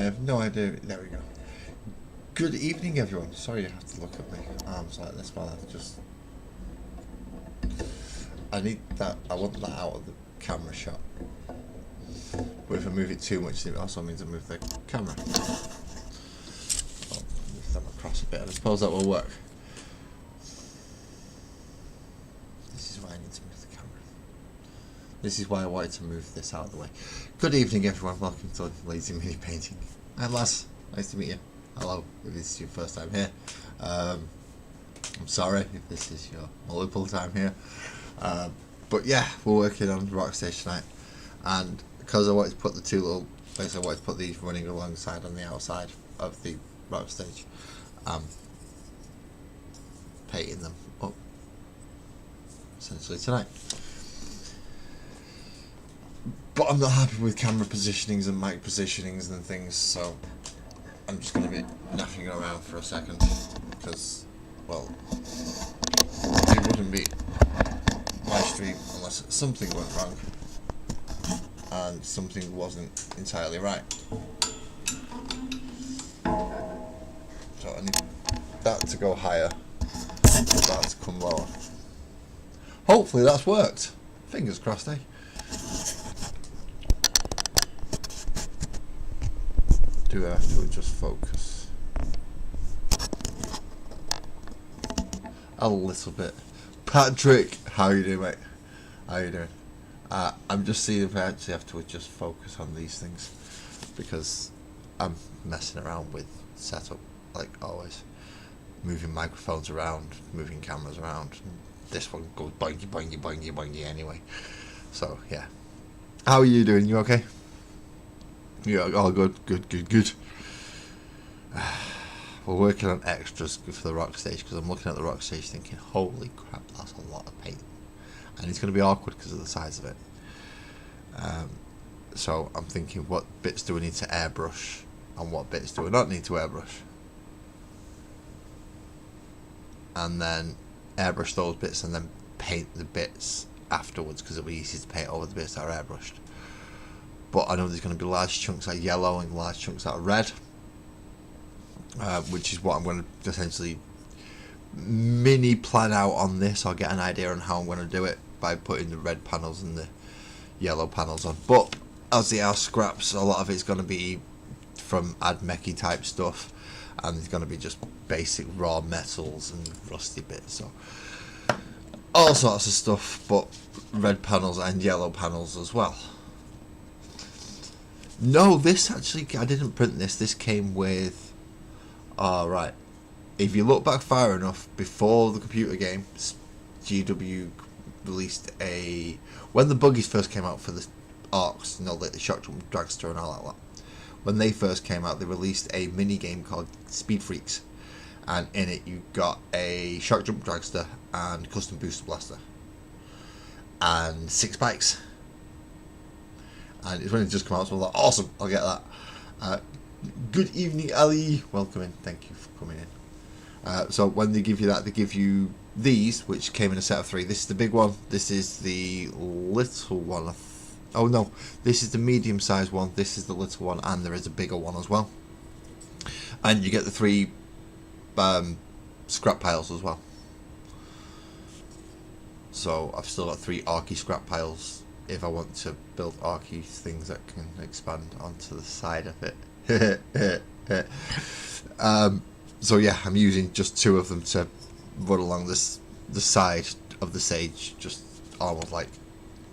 have no idea. There we go. Good evening, everyone. Sorry you have to look at me arms like this while I just. I need that. I want that out of the camera shot. But if I move it too much, it also means I move the camera. I'll move them across a bit, and I suppose that will work. This is why I need to move the camera. This is why I wanted to move this out of the way. Good evening, everyone. Welcome to Lazy Mini Painting. I'm Laz. Nice to meet you. Hello, if this is your first time here. I'm sorry if this is your multiple time here. But yeah, we're working on Rock Stage tonight. And because I wanted to put the two little things, I wanted to put these running alongside on the outside of the Rock Stage. Painting them up essentially tonight. But I'm not happy with camera positionings and mic positionings and things, so I'm just going to be naffing around for a second because, well, it wouldn't be my stream unless something went wrong and something wasn't entirely right. So I need that to go higher, that to come lower. Hopefully that's worked. Fingers crossed, eh? Do I have to adjust focus a little bit? Patrick, how you doing, mate? How you doing? I'm just seeing if I actually have to adjust focus on these things because I'm messing around with setup like always, moving microphones around, moving cameras around. This one goes boingy boingy boingy boingy anyway. So yeah, how are you doing? You okay? Yeah, all good. We're working on extras for the Rock Stage because I'm looking at the Rock Stage thinking, holy crap, that's a lot of paint. And it's going to be awkward because of the size of it. So I'm thinking, what bits do we need to airbrush and what bits do we not need to airbrush? And then airbrush those bits and then paint the bits afterwards because it'll be easy to paint over the bits that are airbrushed. But I know there's going to be large chunks of yellow and large chunks that are red, which is what I'm going to essentially mini plan out on this, or get an idea on how I'm going to do it by putting the red panels and the yellow panels on. But as they are scraps, a lot of it's going to be from Admeki type stuff, and it's going to be just basic raw metals and rusty bits, so all sorts of stuff, but red panels and yellow panels as well. No, this actually, I didn't print this. This came with, right. If you look back far enough, before the computer game, GW released a, when the buggies first came out for the ARCs, you know, like the Shock Jump Dragster and all that lot. When they first came out, they released a mini game called Speed Freaks, and in it you got a Shock Jump Dragster and Custom Booster Blaster and 6 bikes. And it's when it just come out, so I was like, awesome, I'll get that. Good evening, Ali. Welcome in. Thank you for coming in. So when they give you that, they give you these, which came in a set of 3. This is the big one. This is the little one. Oh no, this is the medium-sized one. This is the little one, and there is a bigger one as well. And you get the 3 scrap piles as well. So I've still got 3 Arky scrap piles if I want to build Arky things that can expand onto the side of it. So yeah, I'm using just 2 of them to run along the side of the stage, just almost like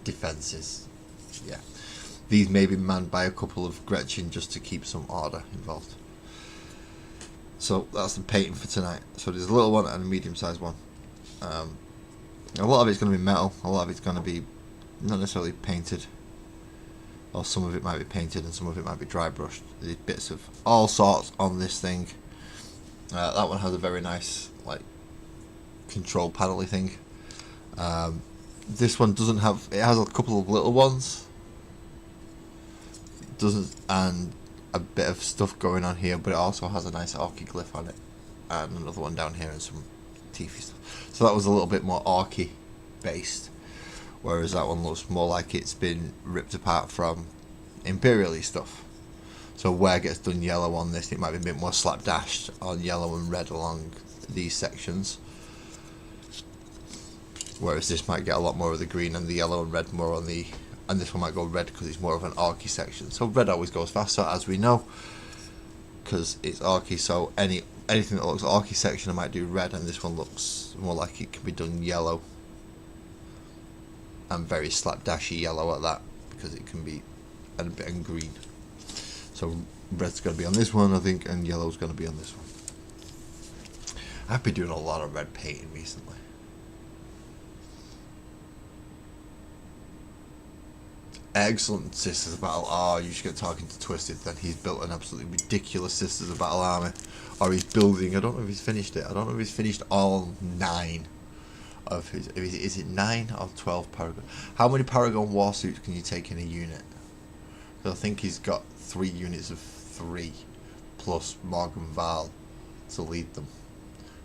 defences. Yeah, these may be manned by a couple of Gretchen just to keep some order involved. So that's the painting for tonight. So there's a little one and a medium-sized one. A lot of it's going to be metal, a lot of it's going to be not necessarily painted, or some of it might be painted and some of it might be dry brushed. There's bits of all sorts on this thing. That one has a very nice like control panel-y thing. This one doesn't have, it has a couple of little ones, it doesn't, and a bit of stuff going on here, but it also has a nice Arky glyph on it, and another one down here and some teethy stuff. So that was a little bit more Arky based, whereas that one looks more like it's been ripped apart from Imperial-y stuff. So where it gets done yellow on this, it might be a bit more slapdash on yellow and red along these sections. Whereas this might get a lot more of the green and the yellow and red more on the... And this one might go red because it's more of an archy section. So red always goes faster, as we know, because it's archy. So anything that looks archy section, I might do red, and this one looks more like it can be done yellow. And very slapdashy yellow at that, because it can be a bit and green. So red's going to be on this one, I think, and yellow's going to be on this one. I've been doing a lot of red painting recently. Excellent Sisters of Battle. Oh, you should get talking to Twisted then. He's built an absolutely ridiculous Sisters of Battle army. Or he's building, I don't know if he's finished it. I don't know if he's finished all 9 of his... Is it 9 or 12 Paragon? How many Paragon Warsuits can you take in a unit? I think he's got 3 units of 3 plus Morgan Val to lead them.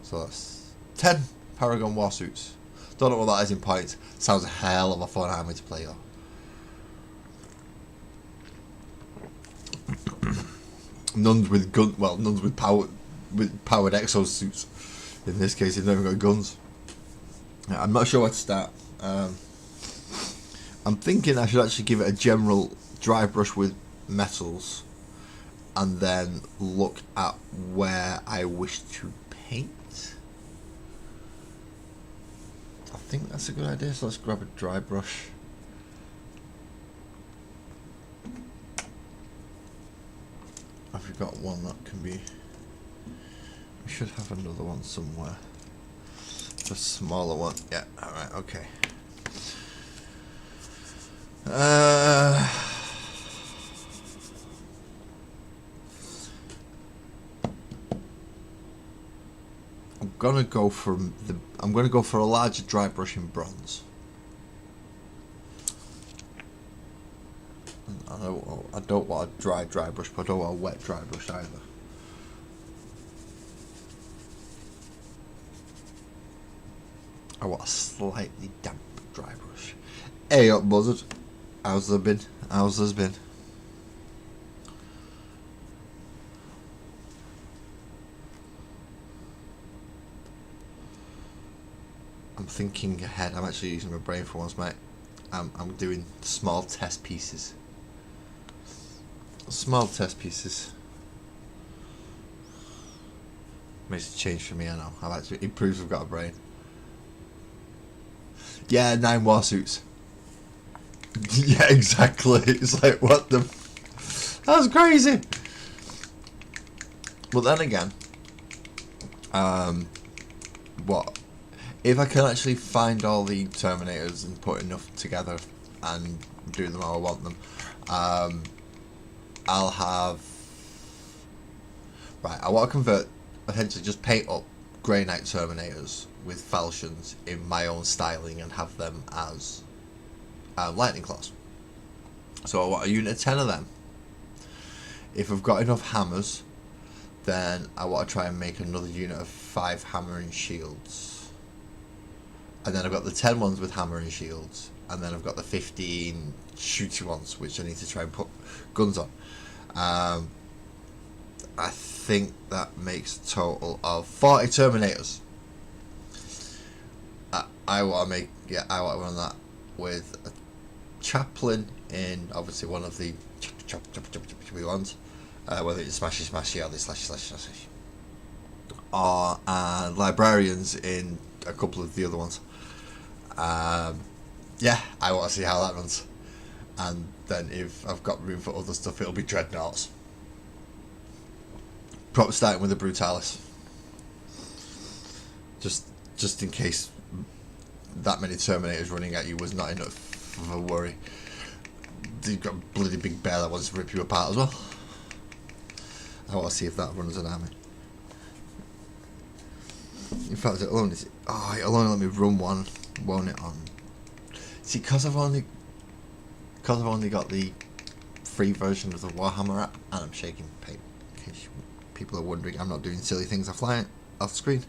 So that's 10 Paragon Warsuits. Don't know what that is in points. Sounds a hell of a fun army to play though. Nuns with gun, well, nuns with powered exosuits. In this case, they've never got guns. I'm not sure where to start. I'm thinking I should actually give it a general dry brush with metals, and then look at where I wish to paint. I think that's a good idea. So let's grab a dry brush. I've got one that can be... We should have another one somewhere. Just a smaller one. Yeah, alright, okay. I'm gonna go for a larger dry brush in bronze. I don't want a dry brush, but I don't want a wet dry brush either. I want a slightly damp dry brush. Hey up, Buzzard. How's there been? How's there's been? I'm thinking ahead. I'm actually using my brain for once, mate. I'm doing small test pieces. Small test pieces. Makes a change for me, I know. It proves I've got a brain. Yeah, 9 warsuits. Yeah, exactly. It's like, what the... That's crazy. But then again, what? If I can actually find all the Terminators and put enough together and do them how I want them, I'll have... Right, I want to convert, essentially just paint up Grey Knight Terminators with falchions in my own styling and have them as lightning claws. So I want a unit of 10 of them. If I've got enough hammers, then I want to try and make another unit of 5 hammering shields. And then I've got the 10 ones with hammering shields, and then I've got the 15 shooty ones, which I need to try and put guns on. I think that makes a total of 40 Terminators. I want to make, yeah, I want to run that with a chaplain in obviously one of the choppy ones, whether it's smashy or the slashy, or librarians in a couple of the other ones. Yeah, I want to see how that runs, and then if I've got room for other stuff, it'll be dreadnoughts. Probably starting with the Brutalis, just in case that many Terminators running at you was not enough of a worry. You've got a bloody big bear that wants to rip you apart as well. I want to see if that runs an army. In fact, it'll only let me run one, won't it? On see, because I've only got the free version of the Warhammer app, and I'm shaking paper. In case people are wondering, I'm not doing silly things off screen.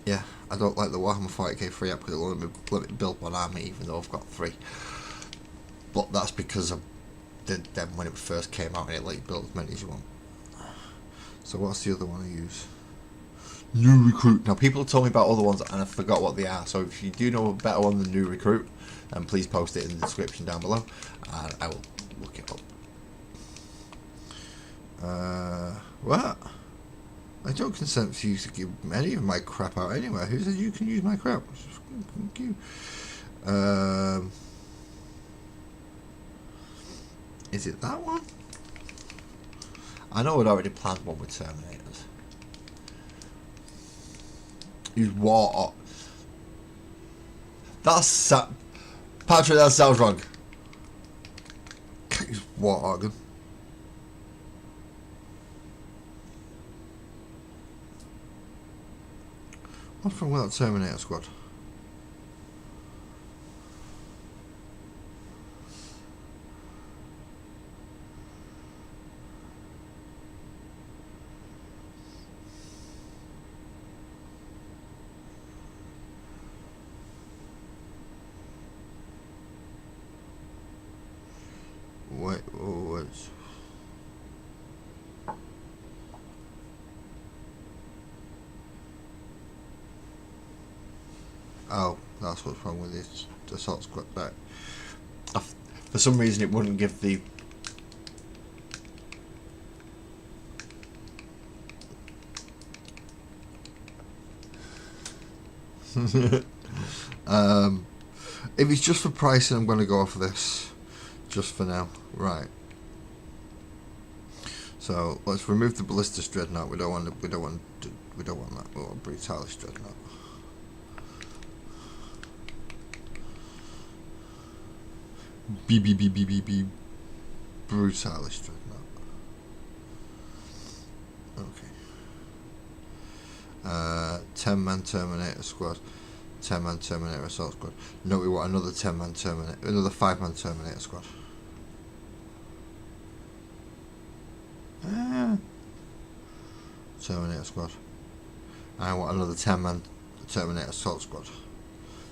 Yeah, I don't like the Warhammer 40k free app because it'll let me build one army even though I've got 3. But that's because them when it first came out, and it let you build as many as you want. So what's the other one I use? New Recruit. Now people told me about other ones and I forgot what they are. So if you do know a better one than New Recruit, then please post it in the description down below, and I will look it up. What? I don't consent for you to give any of my crap out anywhere. Who says you can use my crap? Thank you. Is it that one? I know I'd already planned one with Terminators. Use War. That's Patrick, that sounds wrong. Can't use War Organ. What's wrong with that Terminator squad? Wait, wait. Oh, that's what's wrong with this assault squad. That for some reason it wouldn't give the if it's just for pricing, I'm going to go off this just for now. Right. So let's remove the Ballistus Dreadnought. We don't want that. We don't want Brutalis Dreadnought. B Brutalis Dreadnought. Okay. 10-man Terminator squad. 10-man Terminator assault squad. No, we want another 10-man Terminator, another 5-man Terminator squad. Terminator squad. I want another 10-man Terminator assault squad.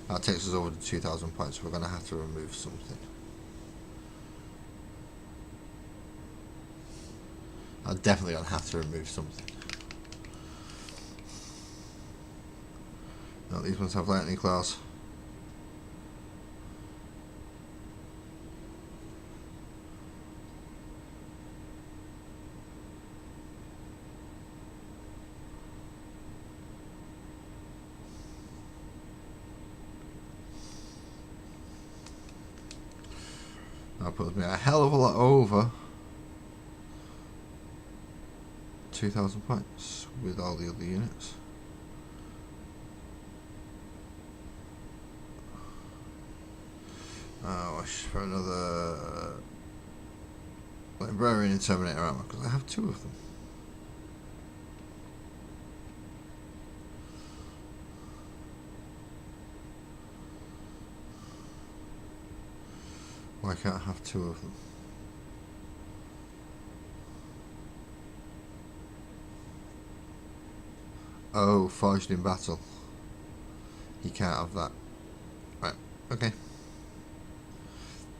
That takes us over to 2,000 points. So we're going to have to remove something. I'm definitely going to have to remove something. No, these ones have lightning claws. That puts me a hell of a lot over 2,000 points with all the other units. Oh, I wish for another Librarian and Terminator armor because I have 2 of them. Why can't I have 2 of them? Oh, Forged in Battle. You can't have that. Right, okay.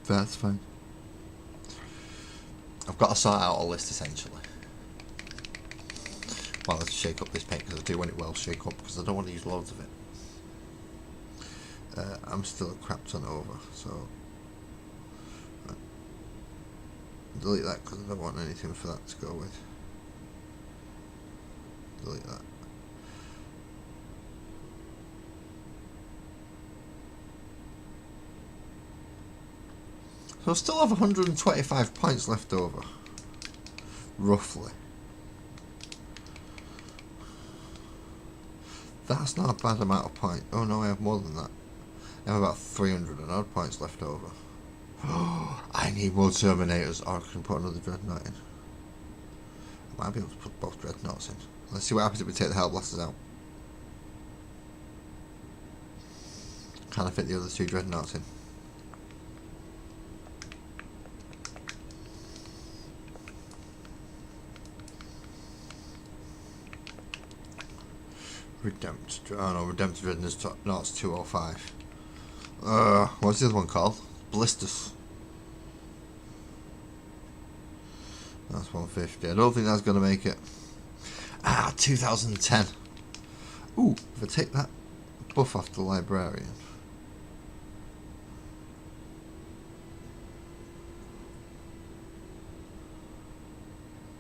That's fine. I've got to sort out a list essentially. Well, let's shake up this paint because I do want it well shake up because I don't want to use loads of it. I'm still a crap ton over, so delete that because I don't want anything for that to go with. Delete that. So I still have 125 points left over, roughly. That's not a bad amount of points. Oh no, I have more than that. I have about 300 and odd points left over. I need more Terminators, or I can put another Dreadnought in. I might be able to put both Dreadnoughts in. Let's see what happens if we take the Hellblasters out. Can I fit the other 2 Dreadnoughts in? Redemptor. Oh no, Redemptor Dreadnought's 205. What's the other one called? Ballistus. That's 150. I don't think that's going to make it. 2010. Ooh, if I take that buff off the librarian.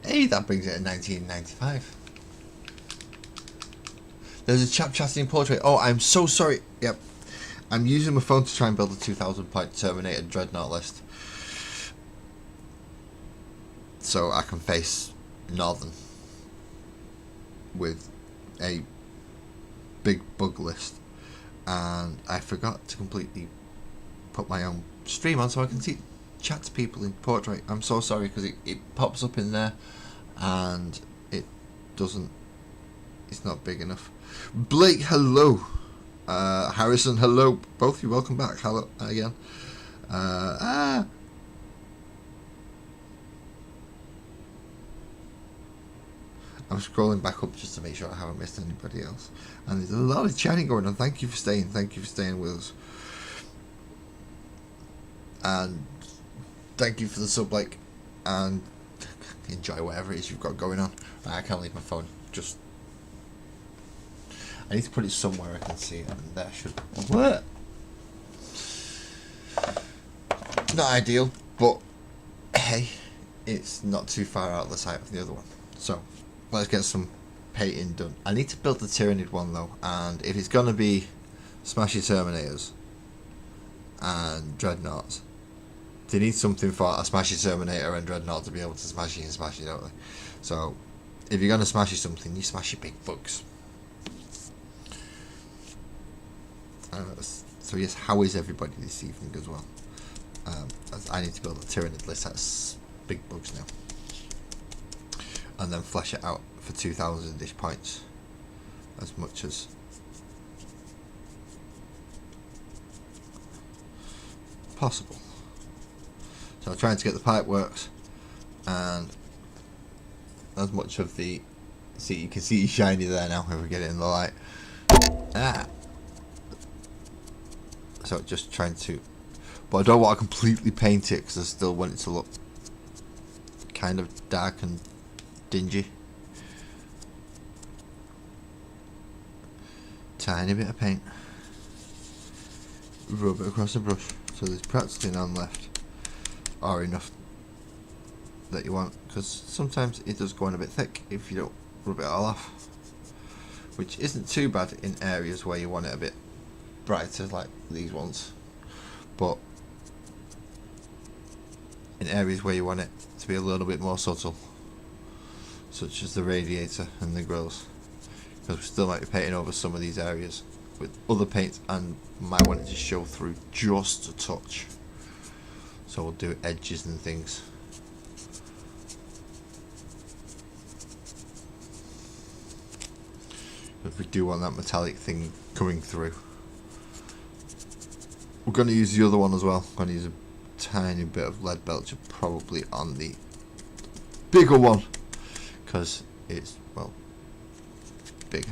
Hey, that brings it to 1995. There's a chap chatting in portrait. Oh, I'm so sorry. Yep. I'm using my phone to try and build a 2,000 point Terminator Dreadnought list. So I can face Northern with a big bug list. And I forgot to completely put my own stream on so I can chat to people in portrait. I'm so sorry because it pops up in there and it doesn't, it's not big enough. Blake, hello. Harrison, hello. Both of you, welcome back. Hello again. I'm scrolling back up just to make sure I haven't missed anybody else. And there's a lot of chatting going on. Thank you for staying. Thank you for staying with us. And thank you for the sub, Blake. And enjoy whatever it is you've got going on. I can't leave my phone. Just I need to put it somewhere I can see it, and that should work. Not ideal, but hey, it's not too far out of the sight of the other one. So let's get some painting done. I need to build the Tyranid one though, and if it's gonna be Smashy Terminators and Dreadnoughts, they need something for a Smashy Terminator and Dreadnought to be able to smash it and smash it, don't they? So if you're gonna smash something, you smash your big bugs. So yes, how is everybody this evening as well? I need to build a Tyranid list that's big bugs now, and then flesh it out for 2,000-ish points, as much as possible. So I'm trying to get the pipe works, and as much of the, see, you can see it shiny there now if we get it in the light. So just trying to, but I don't want to completely paint it because I still want it to look kind of dark and dingy. Tiny bit of paint, rub it across the brush so there's practically none left, or enough that you want, because sometimes it does go on a bit thick if you don't rub it all off, which isn't too bad in areas where you want it a bit brighter like these ones, but in areas where you want it to be a little bit more subtle, such as the radiator and the grills, because we still might be painting over some of these areas with other paints and might want it to show through just a touch, so we'll do edges and things. If we do want that metallic thing coming through, we're going to use the other one as well. I'm going to use a tiny bit of lead belcher, probably on the bigger one, because it's, well, bigger.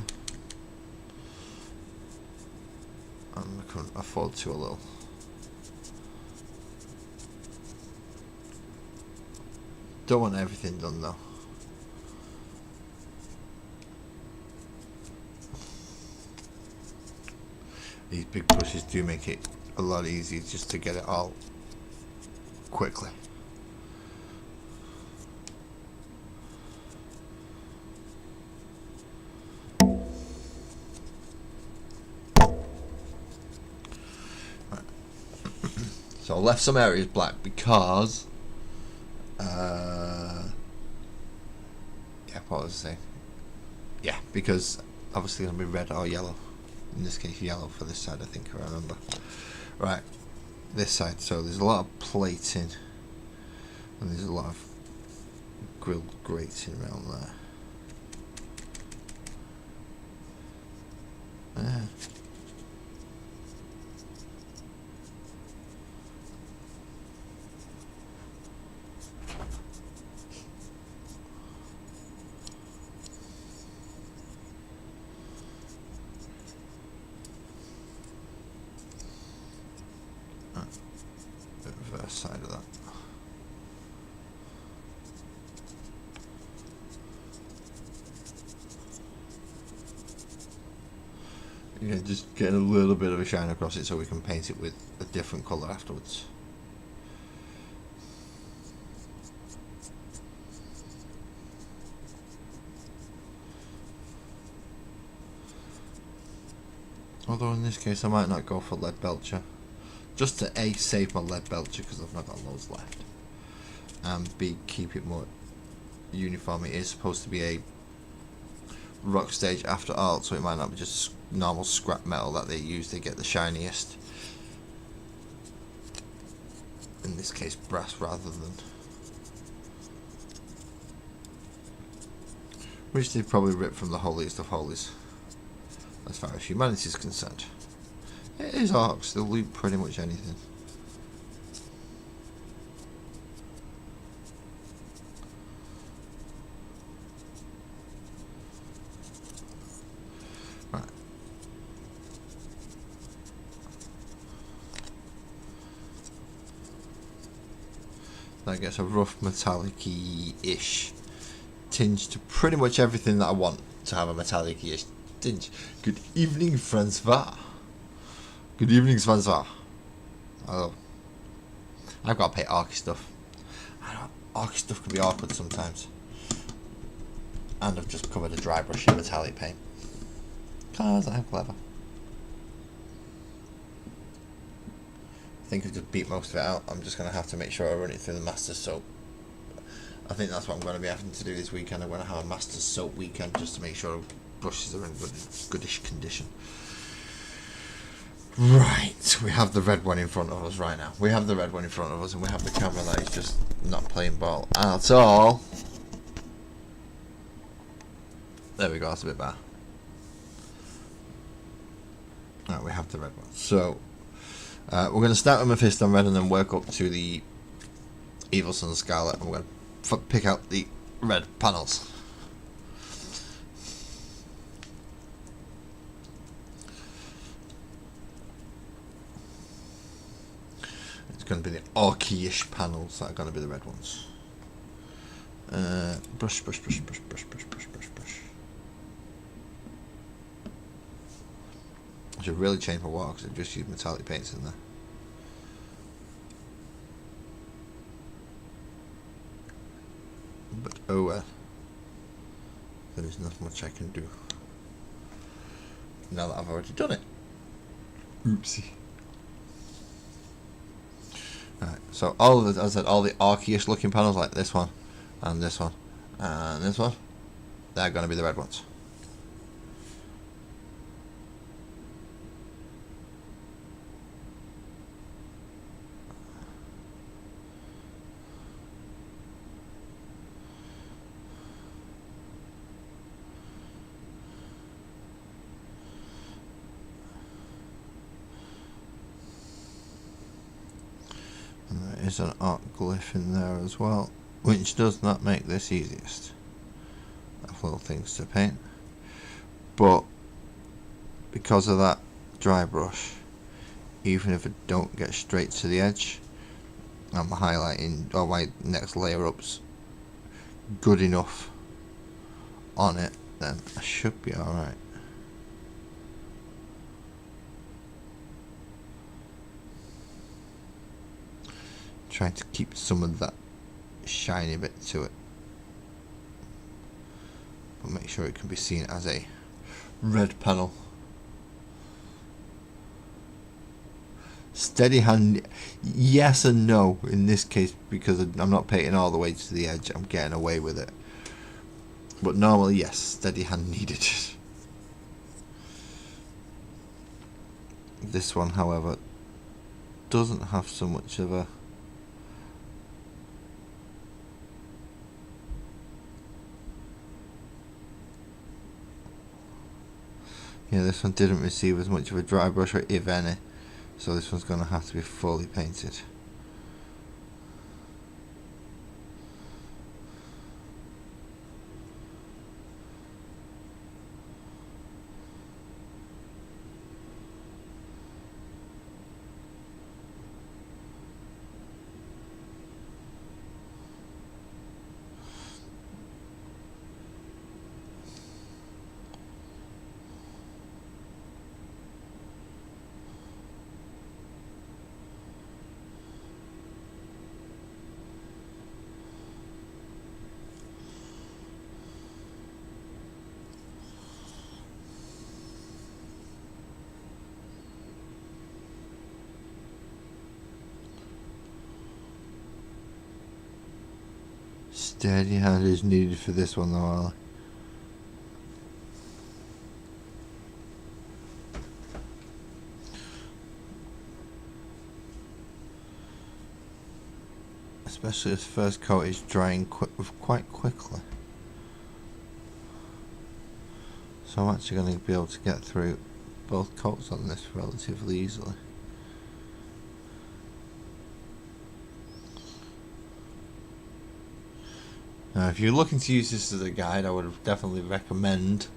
And I couldn't afford to a little. Don't want everything done though. These big brushes do make it a lot easier just to get it all quickly. Right. So I left some areas black because yeah, what was I saying? Yeah, because obviously it'll be red or yellow. In this case yellow for this side, I think I remember. Right, this side, so there's a lot of plating and there's a lot of grilled grating around there. Reverse side of that. Yeah, just getting a little bit of a shine across it so we can paint it with a different colour afterwards. Although in this case I might not go for lead belcher, just to A, save my lead belcher because I've not got loads left, and B, keep it more uniform. It is supposed to be a rock stage after art, so it might not be just normal scrap metal that they use to get the shiniest. In this case brass rather than, which they probably ripped from the holiest of holies as far as humanity is concerned. It is orcs, they'll loot pretty much anything. Right. That gets a rough metallic-y-ish tinge to pretty much everything that I want to have a metallic-ish tinge. Good evening, Francois. Good evening, Francois. Oh, I've got to paint orky stuff. I know orky stuff can be awkward sometimes. And I've just covered a dry brush in metallic paint. Cause I'm clever. I think I've just beat most of it out. I'm just going to have to make sure I run it through the Masters Soap. I think that's what I'm going to be having to do this weekend. I'm going to have a Masters Soap weekend just to make sure brushes are in goodish condition. Right, we have the red one in front of us right now. We have the red one in front of us, and we have the camera that is just not playing ball at all. There we go, that's a bit better. Right, we have the red one. So, we're going to start with Mephisto red and then work up to the Evil Sunz Scarlet. And we're going to pick out the red panels. It's going to be the orky-ish panels that are going to be the red ones. Brush, brush, brush, brush, brush, brush, brush, brush, brush. I should really change my water because I've just used metallic paints in there. But oh well. There is not much I can do now that I've already done it. Oopsie. Right, so all of the, as I said, all the orky-ish looking panels like this one, and this one, and this one, they're going to be the red ones. There is an art glyph in there as well, which does not make this easiest of little things to paint, but because of that dry brush, even if I don't get straight to the edge, I'm highlighting, or my next layer up's good enough on it, then I should be alright. Trying to keep some of that shiny bit to it, but make sure it can be seen as a red panel. Steady hand, yes and no in this case, because I'm not painting all the way to the edge, I'm getting away with it. But normally, yes, steady hand needed. This one, however, doesn't have so much of a this one didn't receive as much of a dry brush, if any, so this one's going to have to be fully painted. Steady hand is needed for this one though, Ali. Especially as first coat is drying quite quickly. So I'm actually going to be able to get through both coats on this relatively easily. Now if you're looking to use this as a guide, I would definitely recommend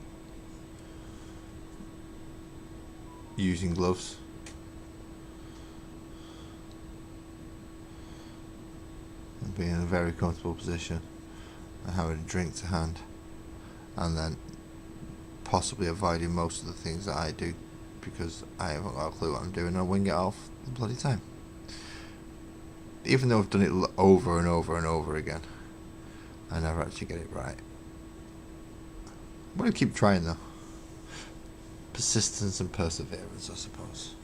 using gloves. And being in a very comfortable position and having a drink to hand, and then possibly avoiding most of the things that I do because I haven't got a clue what I'm doing and I wing it off the bloody time. Even though I've done it over and over and over again, I never actually get it right. I'm going to keep trying though. Persistence and perseverance, I suppose.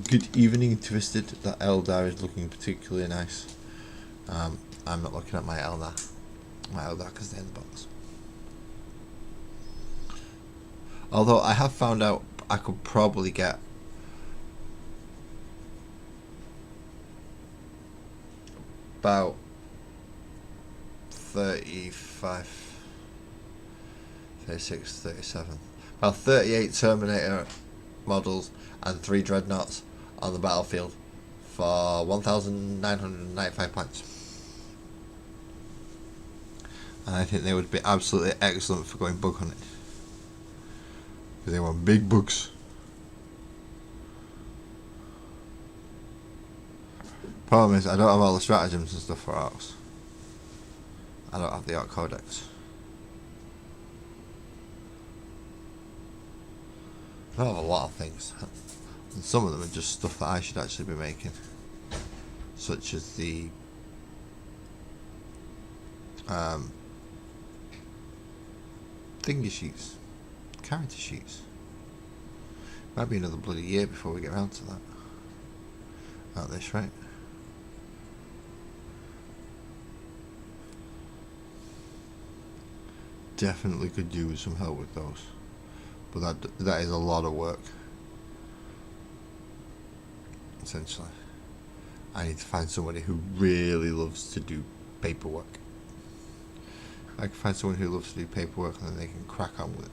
Good evening, Twisted. That Eldar is looking particularly nice. I'm not looking at my Eldar. My Eldar because they're in the box. Although I have found out I could probably get about 35, 36, 37, about 38 Terminator models and 3 Dreadnoughts on the battlefield for 1,995 points. And I think they would be absolutely excellent for going bug hunting. Because they want big bugs. Problem is, I don't have all the stratagems and stuff for orcs. I don't have the Orc Codex. I don't have a lot of things. And some of them are just stuff that I should actually be making. Such as the thingy sheets. Character sheets. Might be another bloody year before we get around to that. At this rate. Definitely could do with some help with those. But that is a lot of work. Essentially. I need to find somebody who really loves to do paperwork. I can find someone who loves to do paperwork and then they can crack on with it.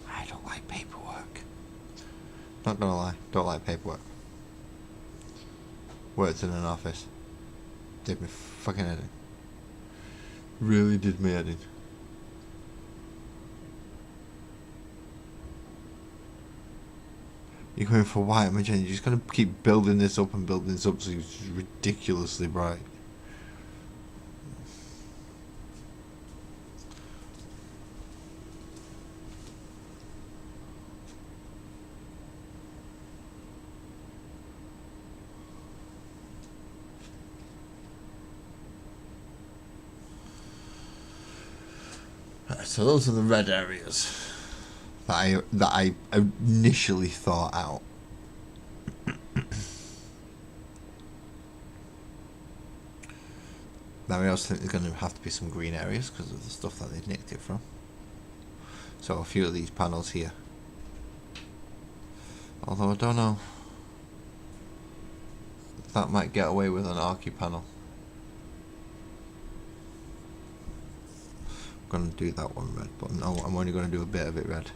I don't like paperwork. Not gonna lie, don't like paperwork. Worked in an office. Did me fucking head in. Really did me head in. You're going for white magenta. You're just gonna keep building this up and building this up so it's ridiculously bright. So those are the red areas that I initially thought out. Now I also think there's going to have to be some green areas because of the stuff that they nicked it from. So a few of these panels here. Although I don't know. That might get away with an Archie panel. I'm going to do that one red, but no, I'm only going to do a bit of it red.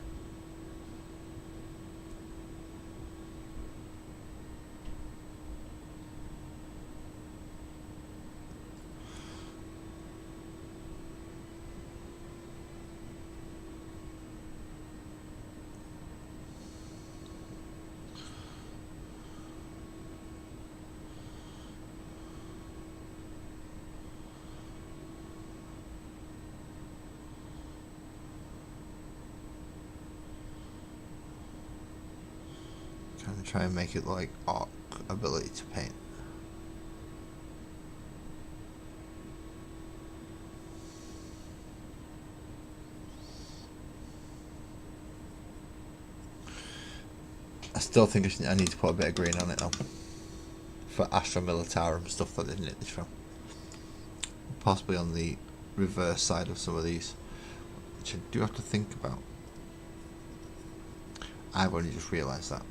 And try and make it like Orc ability to paint. I still think I need to put a bit of green on it though. For Astra Militarum stuff that they knit this from. Possibly on the reverse side of some of these, which I do have to think about. I've only just realised that.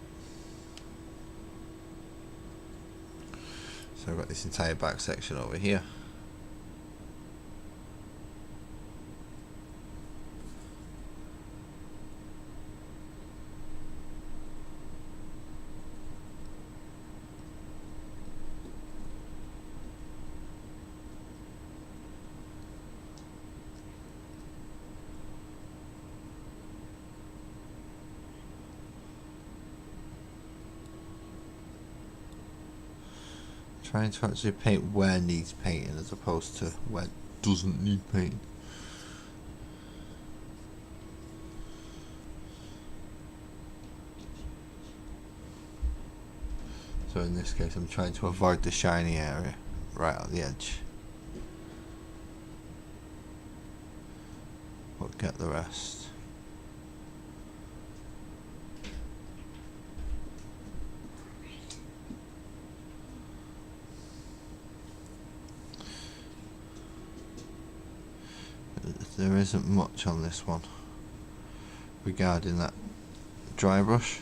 So I've got this entire back section over here. Trying to actually paint where needs painting as opposed to where it doesn't need painting. So in this case I'm trying to avoid the shiny area right at the edge, but get the rest. There isn't much on this one regarding that dry brush.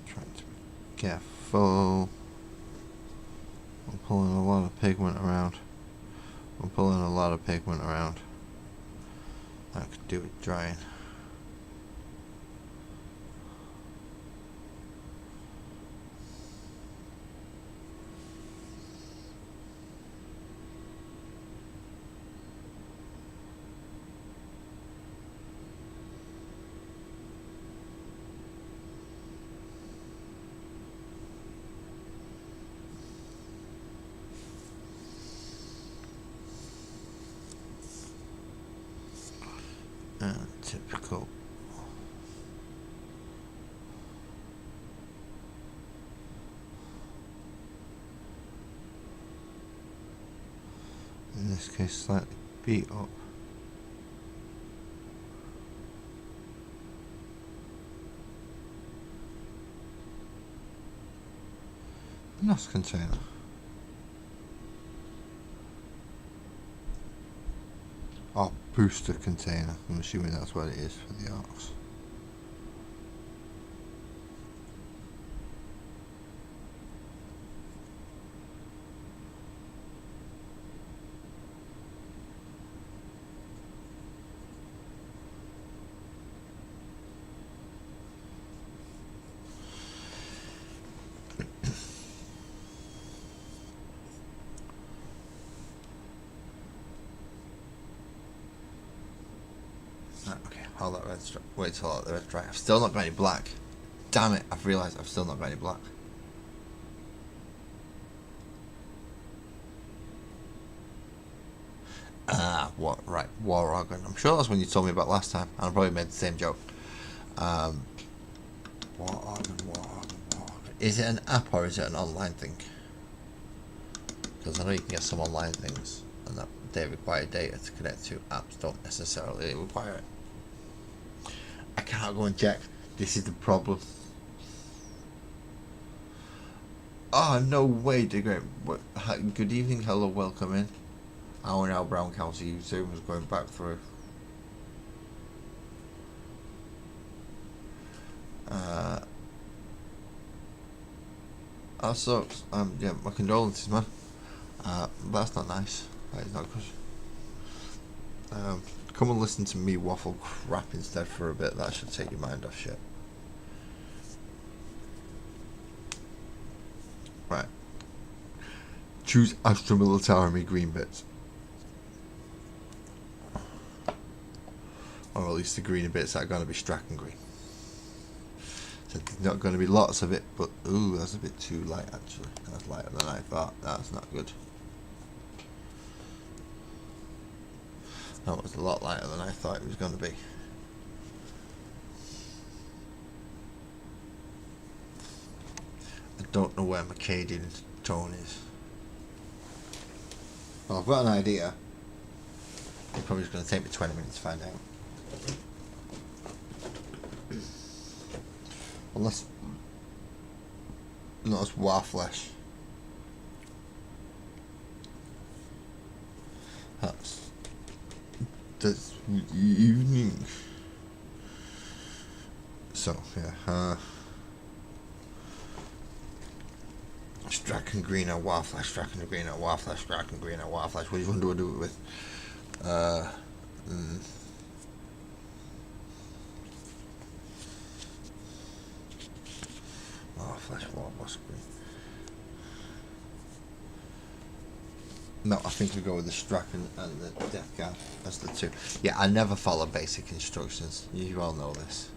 Trying to be careful. I'm pulling a lot of pigment around. I could do with drying. Typical. In this case, slightly beat up. NOS container. Oh, booster container. I'm assuming that's what it is for the arcs. Okay, hold that red dry. Wait till the red dry. I've still not got any black. Damn it! I've realised I've still not got any black. What? Right, War Organ. I'm sure that's when you told me about last time, and I probably made the same joke. War Organ. Is it an app or is it an online thing? Because I know you can get some online things, and that they require data to connect to. Apps don't necessarily require it. I can't go and check. This is the problem. Oh, no way, Digger. Good evening, hello, welcome in. Our now Brown County YouTube was going back through. That sucks. Yeah, my condolences, man. That's not nice. That is not good. Come and listen to me waffle crap instead for a bit. That should take your mind off shit. Right. Choose Astra Militarum green bits. Or at least the green bits that are going to be Strachan green. So there's not going to be lots of it, but ooh, that's a bit too light actually. That's lighter than I thought. That's not good. That was a lot lighter than I thought it was going to be. don't know where Mercadian tone is. Well, I've got an idea. It's probably just going to take me 20 minutes to find out. Unless... not as Warflesh. That's evening. So, yeah, Straken Green or Warflesh, Straken Green or Warflesh, Straken Green or Warflesh. Which one do I do it with? Warflesh, Warboss Green. No, I think we go with the Straken and the Death Guard as the two. Yeah, I never follow basic instructions. You all know this.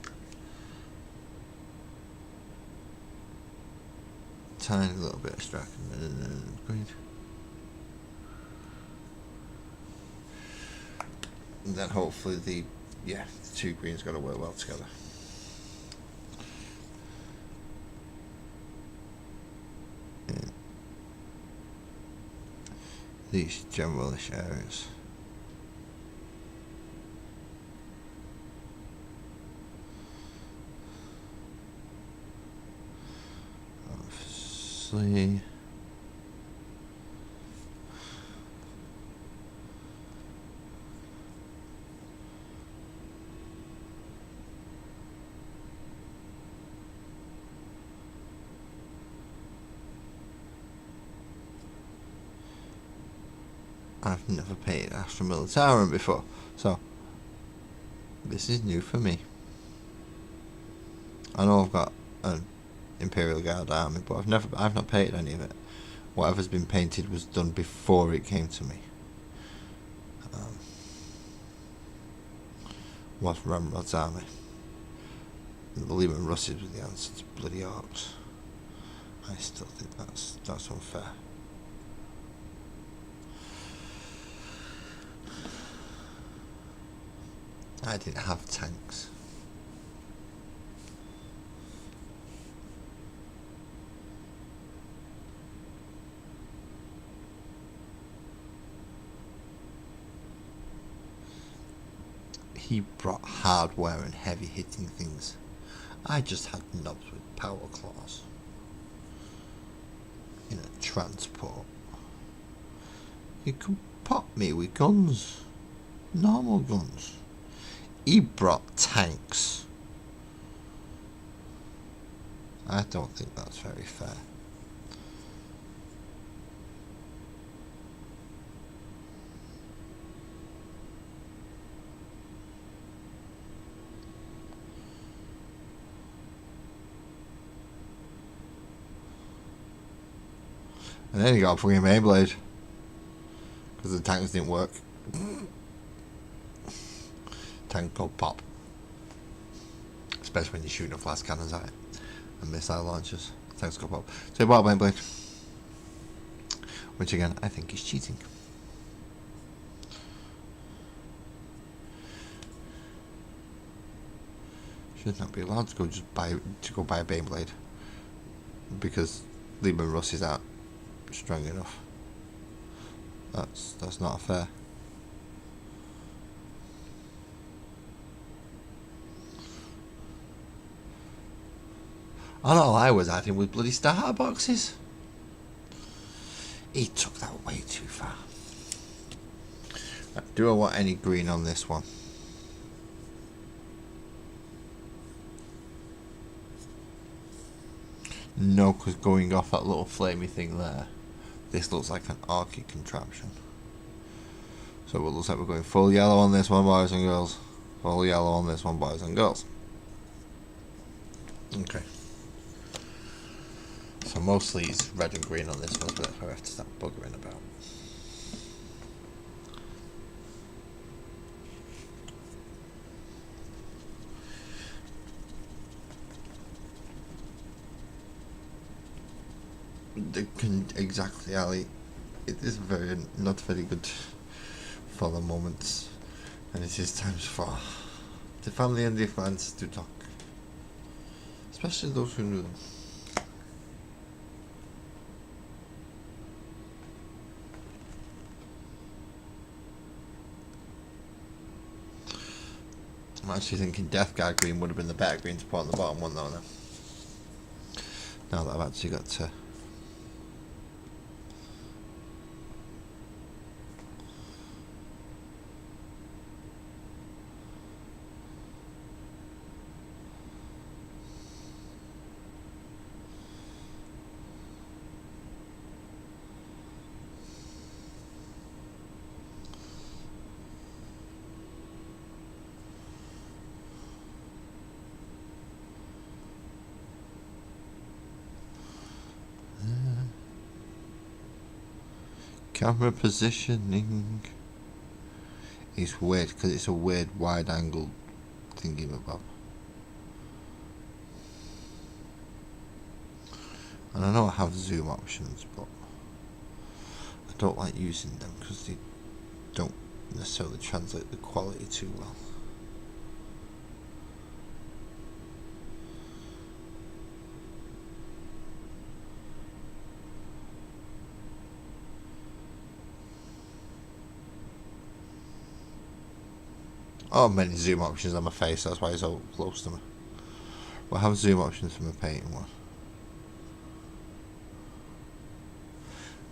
Tiny little bit of Straken and Green. And then hopefully the two greens got to work well together. These generalish areas. Obviously. I've never painted Astra Militarum before, so this is new for me. I know I've got an Imperial Guard army, but I've not painted any of it. Whatever's been painted was done before it came to me. Was Ramrod's army. And the Leman Russes with the answer to bloody orcs. I still think that's unfair. I didn't have tanks. He brought hardware and heavy hitting things. I just had knobs with power claws. In a transport. You can pop me with guns. Normal guns. He brought tanks. I don't think that's very fair. And then you got a fucking Beyblade. Because the tanks didn't work. Tank called Pop. Especially when you're shooting flash cannons at it. And missile launchers. Tanks called Pop. So you bought a Beyblade. Which again, I think is cheating. Should not be allowed to go buy a Beyblade. Because Leman Russ is out strong enough. That's not fair. And all I was adding was bloody starter boxes. He took that way too far. Do I want any green on this one? No, because going off that little flamey thing there, this looks like an arcade contraption. So it looks like we're going full yellow on this one, boys and girls. Full yellow on this one, boys and girls. Okay. So mostly it's red and green on this one, but I have to start buggering about. Exactly, Ali. It is not very good for the moment, and it is time for the family and the friends to talk, especially those who knew them. I'm actually thinking Death Guard green would have been the better green to put on the bottom one though. Now that I've actually got to. Camera positioning is weird because it's a weird wide angle thingy bob. And I know I have zoom options, but I don't like using them because they don't necessarily translate the quality too well. Oh, many zoom options on my face, that's why it's so close to me. But I have zoom options for my painting one.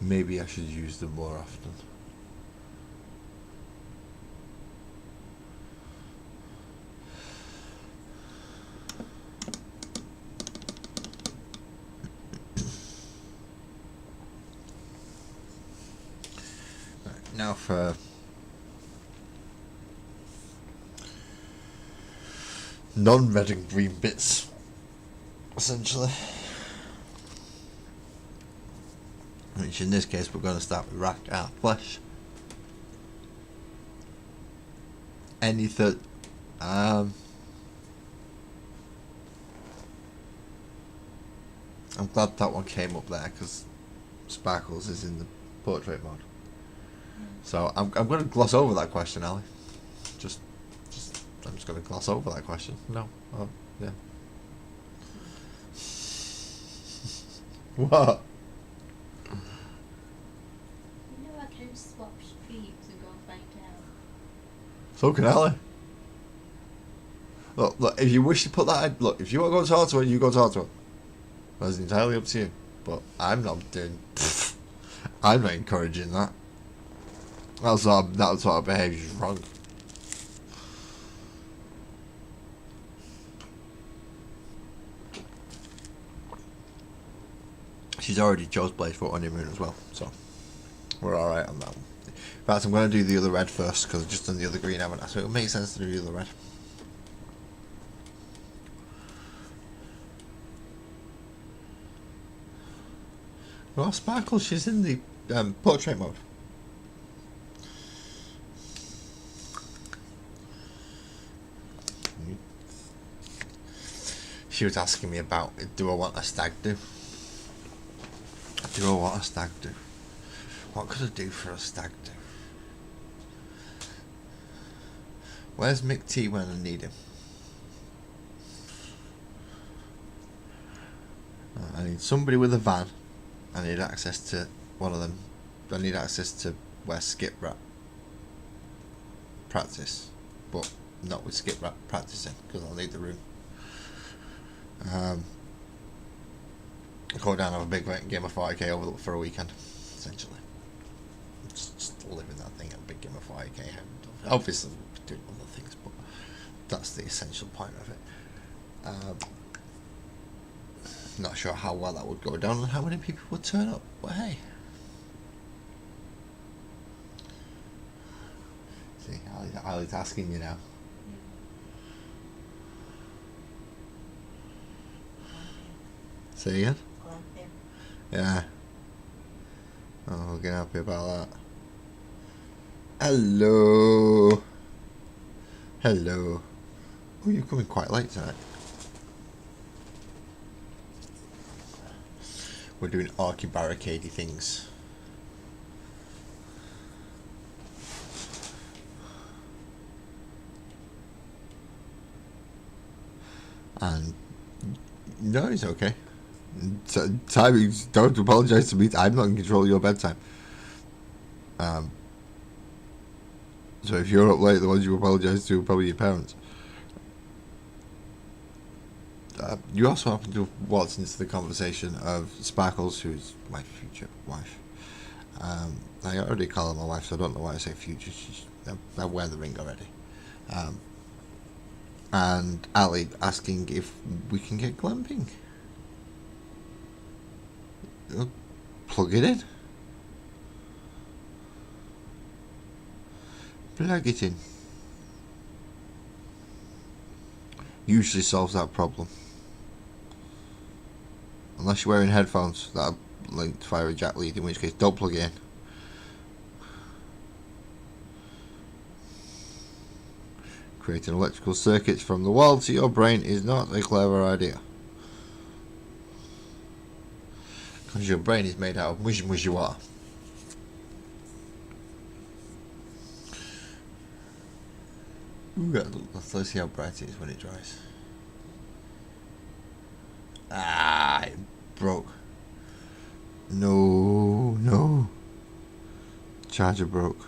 Maybe I should use them more often. Right, now for non-red and green bits, essentially. Which in this case we're going to start with Rack Art Flesh. Anything. I'm glad that one came up there because Sparkles is in the portrait mode. So I'm going to gloss over that question, Ali. I'm just going to gloss over that question. No. Oh, yeah. What? You know I can swap streams and go find out. So can Ali. Look, if you wish to put that in, look, if you want to go talk to her, you go talk to her. That's entirely up to you. But I'm not doing, I'm not encouraging that. That sort of behaviour is wrong. She's already chose Blaze for honeymoon as well, so we're alright on that one. In fact, I'm going to do the other red first, because I've just done the other green, haven't I? So it makes sense to do the other red. Well, Sparkle, she's in the portrait mode. She was asking me about, do I want a stag do? Do I want a stag do? What could I do for a stag do? Where's Mick T when I need him? I need somebody with a van. I need access to one of them. I need access to where Skip Rat practice, but not with Skip Rat practicing because I'll need the room. Go down and have a big game of 40k over for a weekend, essentially. Just living that thing at a big game of 40k. Obviously, we're doing other things, but that's the essential point of it. Not sure how well that would go down and how many people would turn up, but hey. See, Ali's asking you now. Say again? Yeah. Oh, we're getting happy about that. Hello. Hello. Oh, you're coming quite late tonight. We're doing archy barricadey things. And no, it's okay. Timings, don't apologise to me. I'm not in control of your bedtime. So if you're up late, the ones you apologise to are probably your parents. You also happen to have walked into the conversation of Sparkles, who's my future wife. I already call her my wife, so I don't know why I say future. I wear the ring already. And Ali asking if we can get glamping. Plug it in. Plug it in. Usually solves that problem. Unless you're wearing headphones that are linked via a jack lead, in which case don't plug it in. Creating electrical circuits from the wall to your brain is not a clever idea. Because your brain is made out of mushy mushy water. Ooh, let's see how bright it is when it dries. Ah, it broke. No. Charger broke.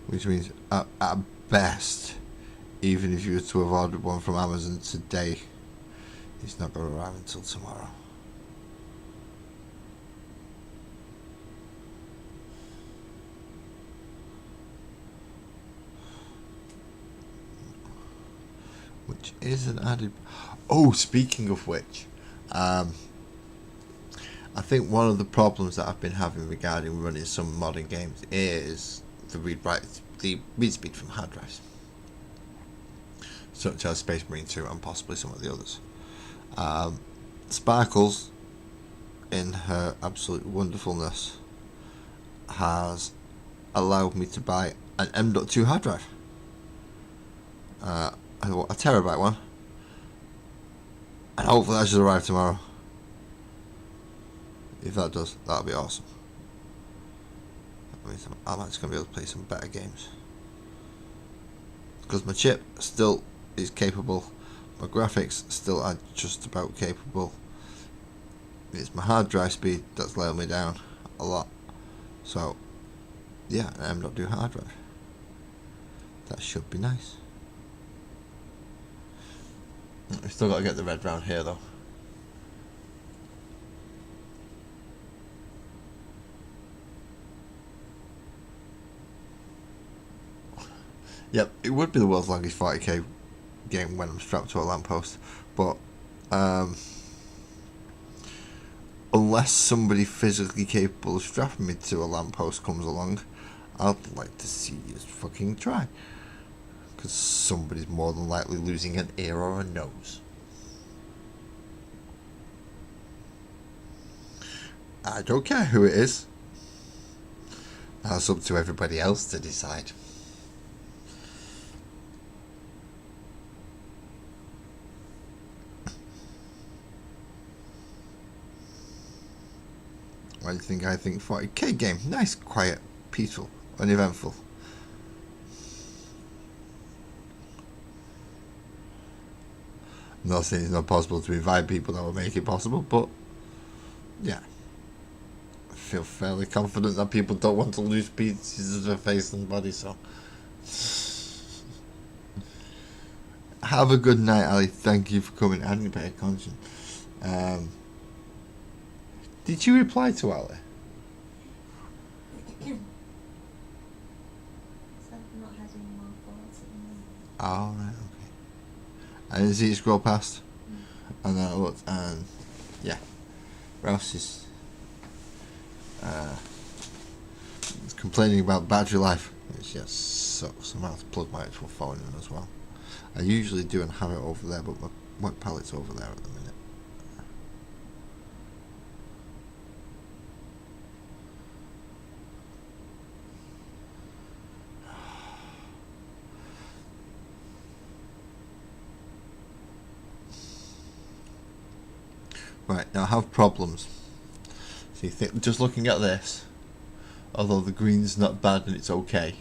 Which means, at best, even if you were to have ordered one from Amazon today, it's not going to arrive until tomorrow. Which is an added... Oh, speaking of which, I think one of the problems that I've been having regarding running some modern games is the read speed from hard drives, such as Space Marine 2 and possibly some of the others. Sparkles, in her absolute wonderfulness, has allowed me to buy an M.2 hard drive. A terabyte one, and hopefully that should arrive tomorrow. If that does, that'll be awesome. That means I'm actually going to be able to play some better games, because my chip still is capable, my graphics still are just about capable. It's my hard drive speed that's letting me down a lot. So yeah, an M.2 hard drive, that should be nice. We've still got to get the red round here though. Yep, it would be the world's longest 40k game when I'm strapped to a lamppost, but unless somebody physically capable of strapping me to a lamppost comes along, I'd like to see you fucking try. Because somebody's more than likely losing an ear or a nose. I don't care who it is. That's up to everybody else to decide. What do you think? I think 40k game. Nice, quiet, peaceful, uneventful. I'm not saying it's not possible to invite people that will make it possible, but yeah, I feel fairly confident that people don't want to lose pieces of their face and body. So have a good night, Ali. Thank you for coming. I didn't pay attention. Did you reply to Ali? So I've not had any more thoughts at the moment. Oh, right, okay. I didn't see it scroll past. And then I looked, and yeah, Rouse is complaining about battery life. Which yes, so I'm going to plug my actual phone in as well. I usually do and have it over there, but my work palette's over there at the minute. Right, now I have problems. So you think, just looking at this, although the green's not bad and it's okay,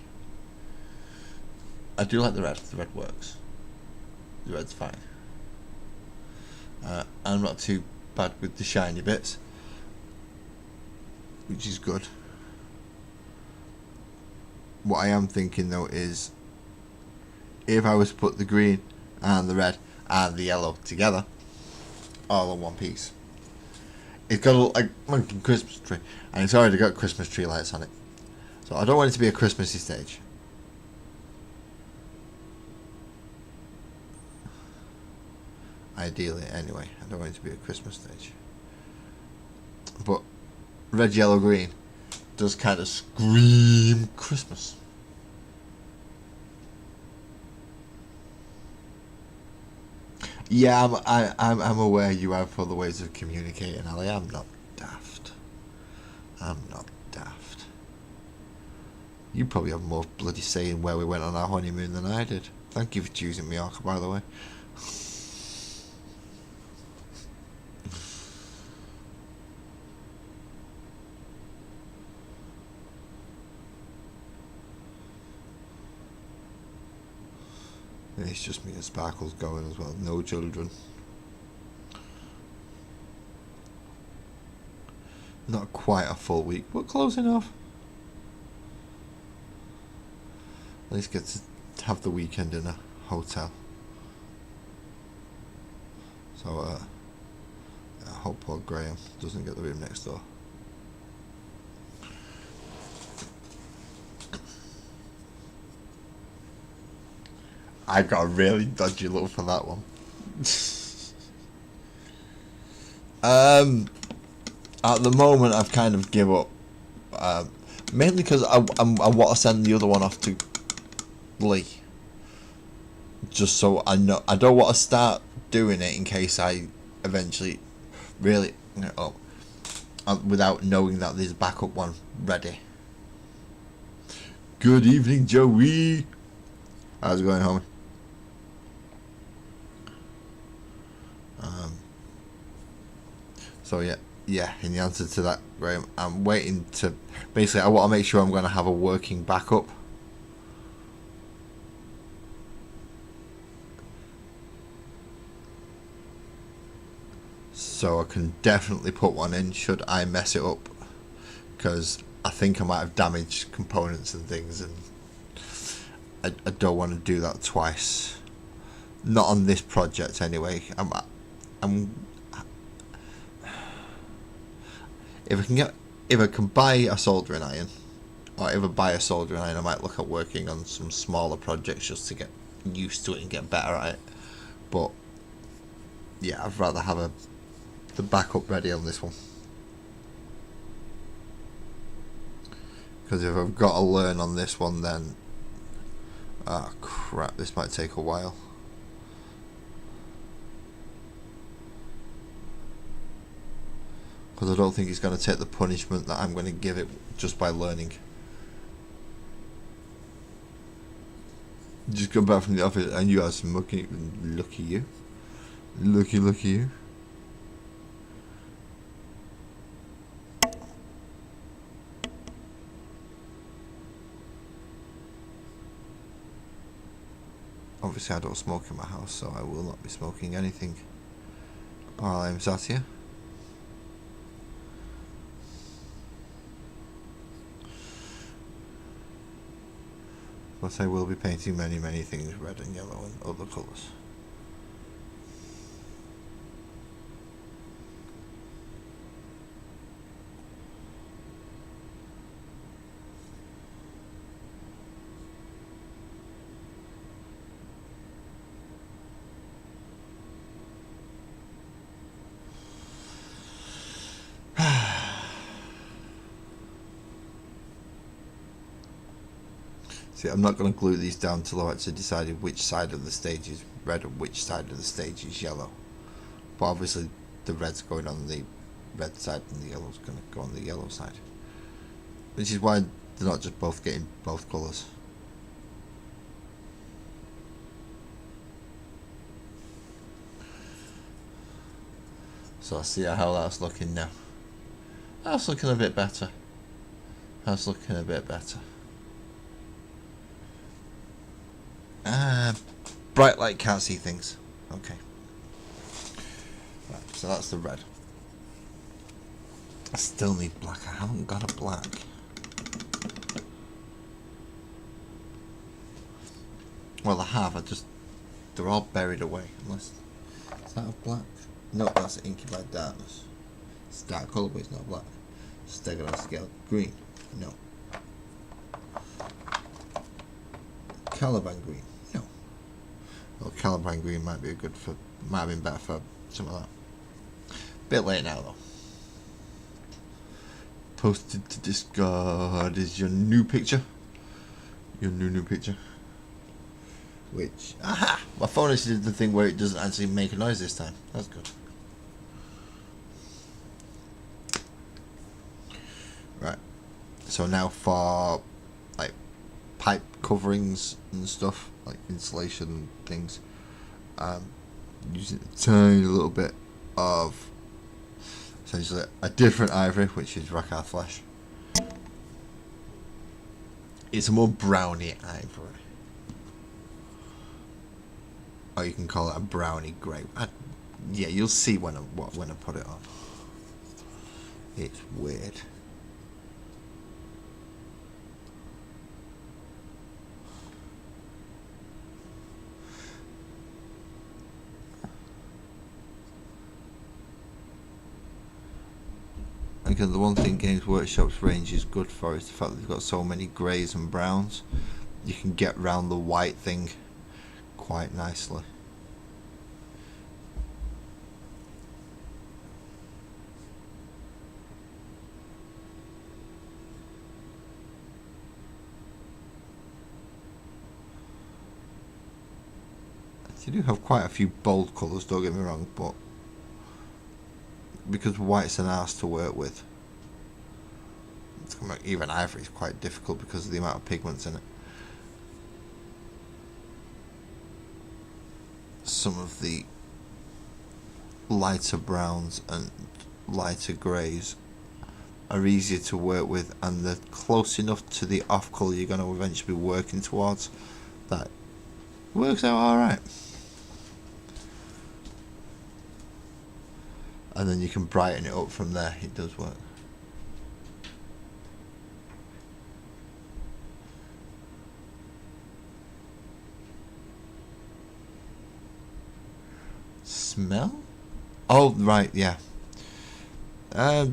I do like the red. The red works. The red's fine. I'm not too bad with the shiny bits, which is good. What I am thinking though is, if I was to put the green and the red and the yellow together, all in one piece. It's got a like fucking Christmas tree, and it's already got Christmas tree lights on it. So I don't want it to be a Christmassy stage. Ideally, anyway, I don't want it to be a Christmas stage. But red, yellow, green does kind of scream Christmas. Yeah, I'm aware you have other ways of communicating, Ali. I'm not daft. I'm not daft. You probably have more bloody say in where we went on our honeymoon than I did. Thank you for choosing Mallorca, by the way. It's just me and Sparkles going as well. No children. Not quite a full week, but close enough. At least get to have the weekend in a hotel. So I hope poor Graham doesn't get the room next door. I got a really dodgy look for that one. At the moment, I've kind of give up. Mainly because I want to send the other one off to Lee. Just so I know, I don't want to start doing it in case I eventually really without knowing that there's a backup one ready. Good evening, Joey. How's it going, homie? So yeah. In the answer to that, Graham, I'm waiting to. Basically, I want to make sure I'm going to have a working backup. So I can definitely put one in should I mess it up, because I think I might have damaged components and things, and I don't want to do that twice. Not on this project anyway. If I can buy a soldering iron, or if I buy a soldering iron, I might look at working on some smaller projects just to get used to it and get better at it. But yeah, I'd rather have the backup ready on this one, because if I've got to learn on this one, then crap, this might take a while. Because I don't think he's going to take the punishment that I'm going to give it just by learning. Just come back from the office and you have some lucky you. Lucky you. Obviously I don't smoke in my house, so I will not be smoking anything while I'm sat here. But I will be painting many things red and yellow and other colours. See, I'm not going to glue these down till I've actually decided which side of the stage is red and which side of the stage is yellow. But obviously the red's going on the red side and the yellow's going to go on the yellow side. Which is why they're not just both getting both colours. So I see how that's looking now. That's looking a bit better. That's looking a bit better. Bright light, can't see things. Okay. Right, so that's the red. I still need black. I haven't got a black. Well, I have. I just they're all buried away. Unless is that a black? No, that's Inky by Darkness. It's dark colour, but it's not black. Stegosaurus scale green. No. Caliban green. No. Well, Caliban green might be might have been better for something like that. Bit late now though. Posted to Discord is your new picture. Your new picture. Which, aha! My phone actually did the thing where it doesn't actually make a noise this time. That's good. Right. So now for like pipe coverings and stuff, like insulation things, using a tiny little bit of essentially a different ivory, which is Rakarth Flesh. It's a more browny ivory. Or you can call it a browny grey. Yeah, you'll see when I put it on. It's weird. Again, the one thing Games Workshop's range is good for is the fact that they've got so many greys and browns. You can get round the white thing quite nicely. You do have quite a few bold colours, don't get me wrong, but because white's an arse to work with, even ivory is quite difficult because of the amount of pigments in it. Some of the lighter browns and lighter greys are easier to work with, and they're close enough to the off colour you're going to eventually be working towards that works out alright. And then you can brighten it up from there. It does work. Smell? Oh, right, yeah. I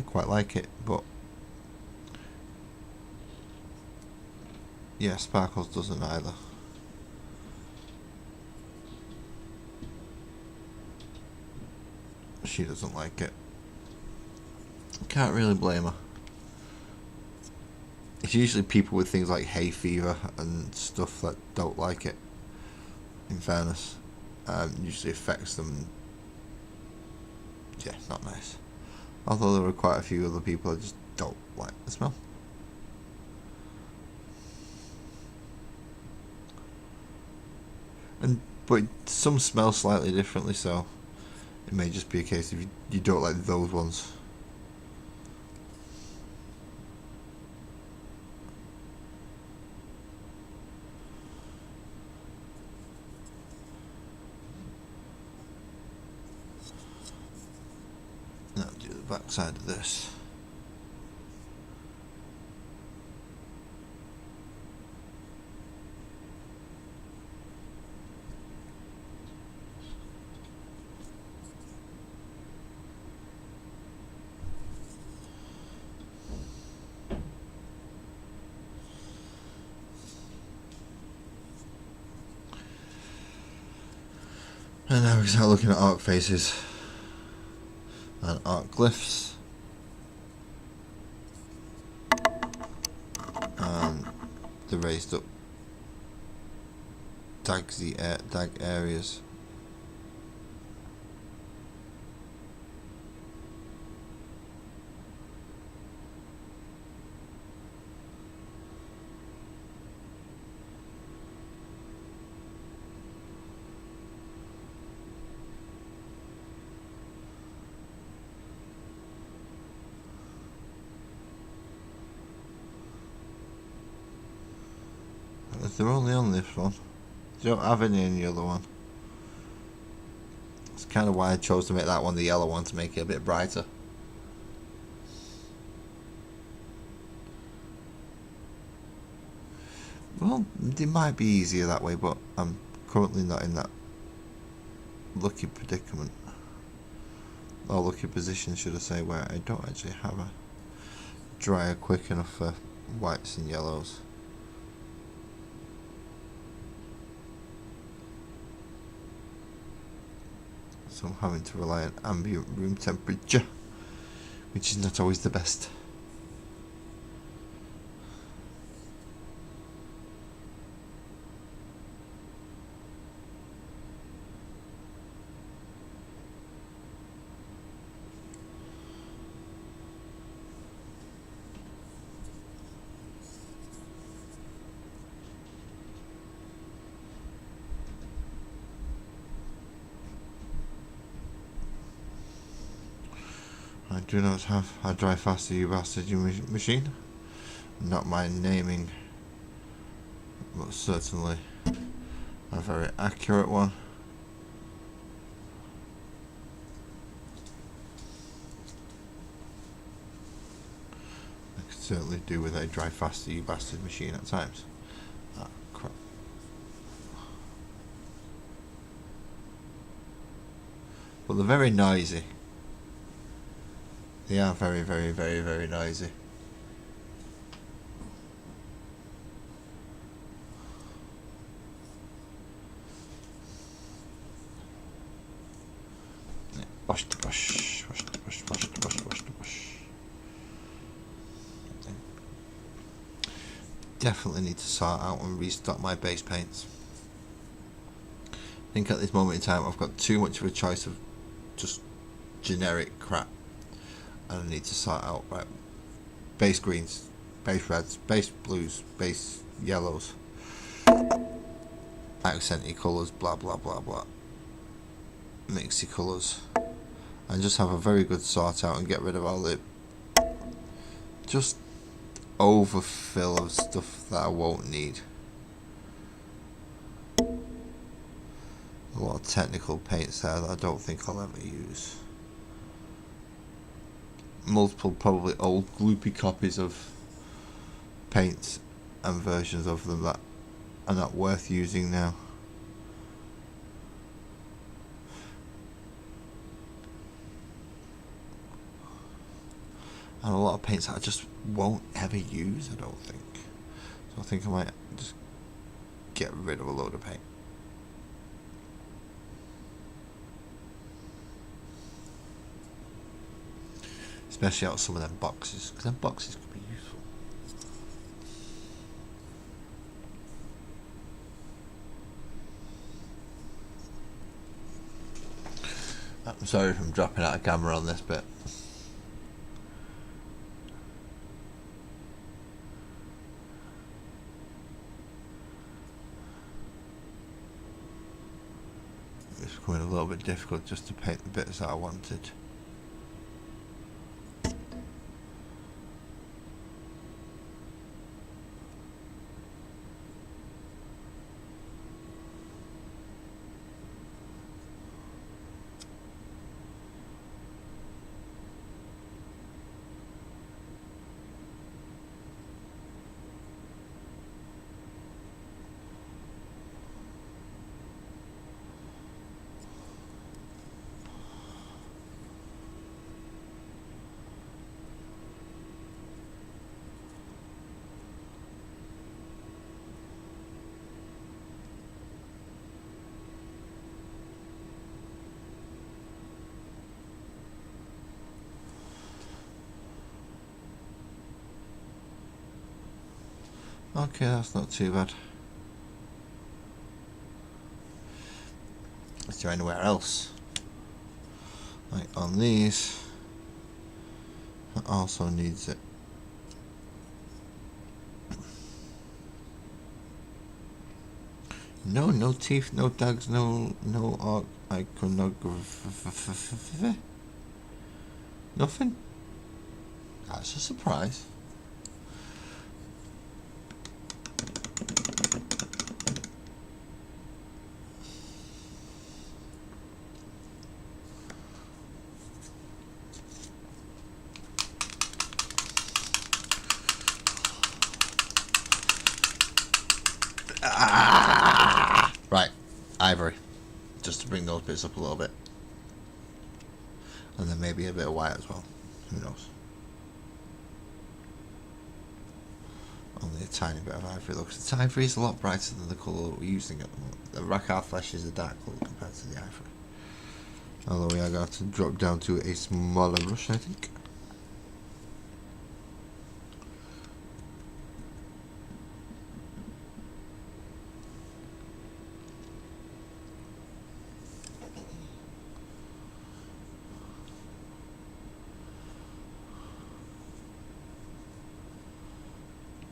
quite like it, but yeah, Sparkles doesn't either. She doesn't like it. Can't really blame her. It's usually people with things like hay fever and stuff that don't like it, in fairness. Usually affects them. Yeah, not nice. Although there are quite a few other people that just don't like the smell. But some smell slightly differently, so it may just be a case of you don't like those ones. Now do the back side of this. And now we start looking at arc faces and arc glyphs and the raised up dag areas. If they're only on this one, they don't have any in the other one. That's kind of why I chose to make that one the yellow one, to make it a bit brighter. Well, it might be easier that way, but I'm currently not in that lucky predicament, or lucky position should I say, where I don't actually have a dryer quick enough for whites and yellows. So I'm having to rely on ambient room temperature, which is not always the best. I do not have a dry faster you bastard you machine. Not my naming, but certainly a very accurate one. I could certainly do with a dry faster you bastard machine at times. Ah, crap. But they're very noisy. They are very, very, very, very noisy. Wash the brush, wash the brush, wash the brush, wash the brush. Definitely need to sort out and restock my base paints. I think at this moment in time I've got too much of a choice of just generic crap. And I need to sort out, right, base greens, base reds, base blues, base yellows, accenty colours, blah blah blah blah, mixy colours, and just have a very good sort out and get rid of all the just overfill of stuff that I won't need. A lot of technical paints there that I don't think I'll ever use. Multiple probably old gloopy copies of paints and versions of them that are not worth using now. And a lot of paints that I just won't ever use, I don't think. So I think I might just get rid of a load of paint. Especially out of some of them boxes, because them boxes could be useful. I'm sorry if I'm dropping out of camera on this bit. It's becoming a little bit difficult just to paint the bits that I wanted. Okay, that's not too bad. Is there anywhere else? Like on these, that also needs it. No teeth, no tags, no iconography. Nothing. That's a surprise. Right. ivory, just to bring those bits up a little bit, and then maybe a bit of white as well. Who knows? Only a tiny bit of ivory. Look, the ivory is a lot brighter than the colour that we're using at the moment. The Rakarth Flesh is a dark colour compared to the ivory. Although we are going to drop down to a smaller brush, I think.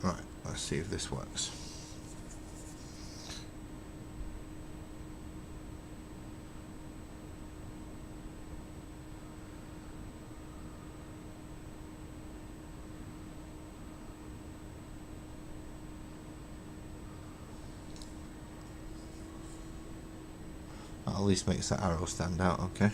Right, let's see if this works. That at least makes that arrow stand out, okay.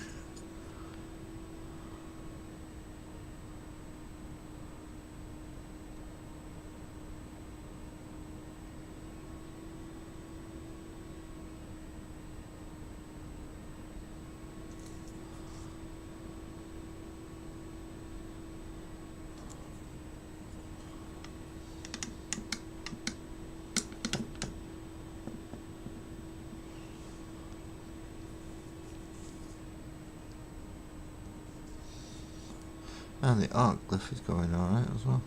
And the arc glyph is going alright as well.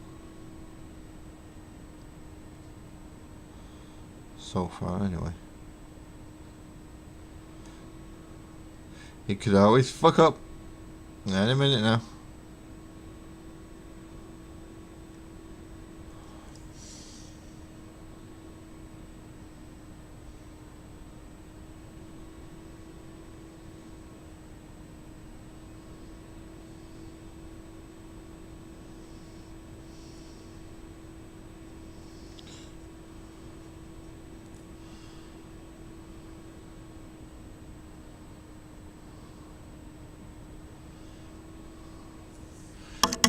So far, anyway. It could always fuck up. Any minute now.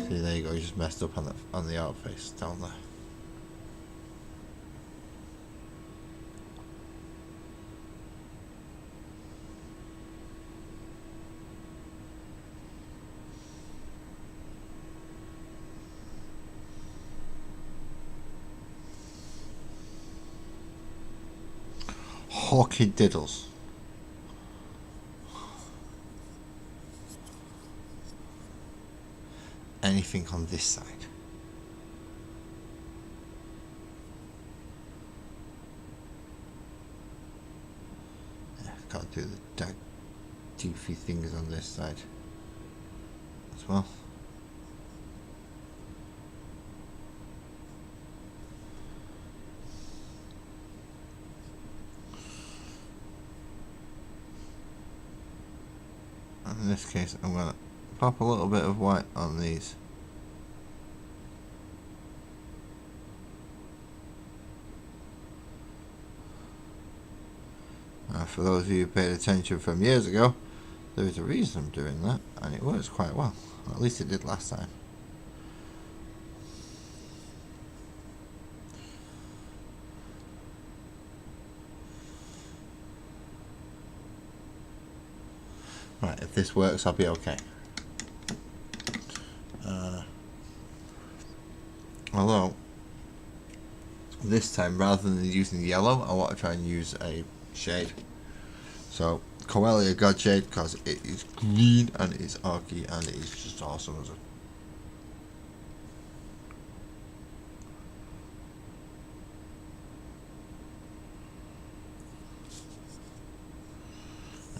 See, there you go. You just messed up on the art face down there. Hawky diddles. Anything on this side? Yeah, can't do the doofy things on this side as well. And in this case, I'm going to pop a little bit of white on these. For those of you who paid attention from years ago, there is a reason I'm doing that, and it works quite well. At least it did last time. Right, if this works, I'll be okay. Although, this time, rather than using yellow, I want to try and use a shade. So, Coelia Godshade, because it is green and it's archy and it is just awesome as a...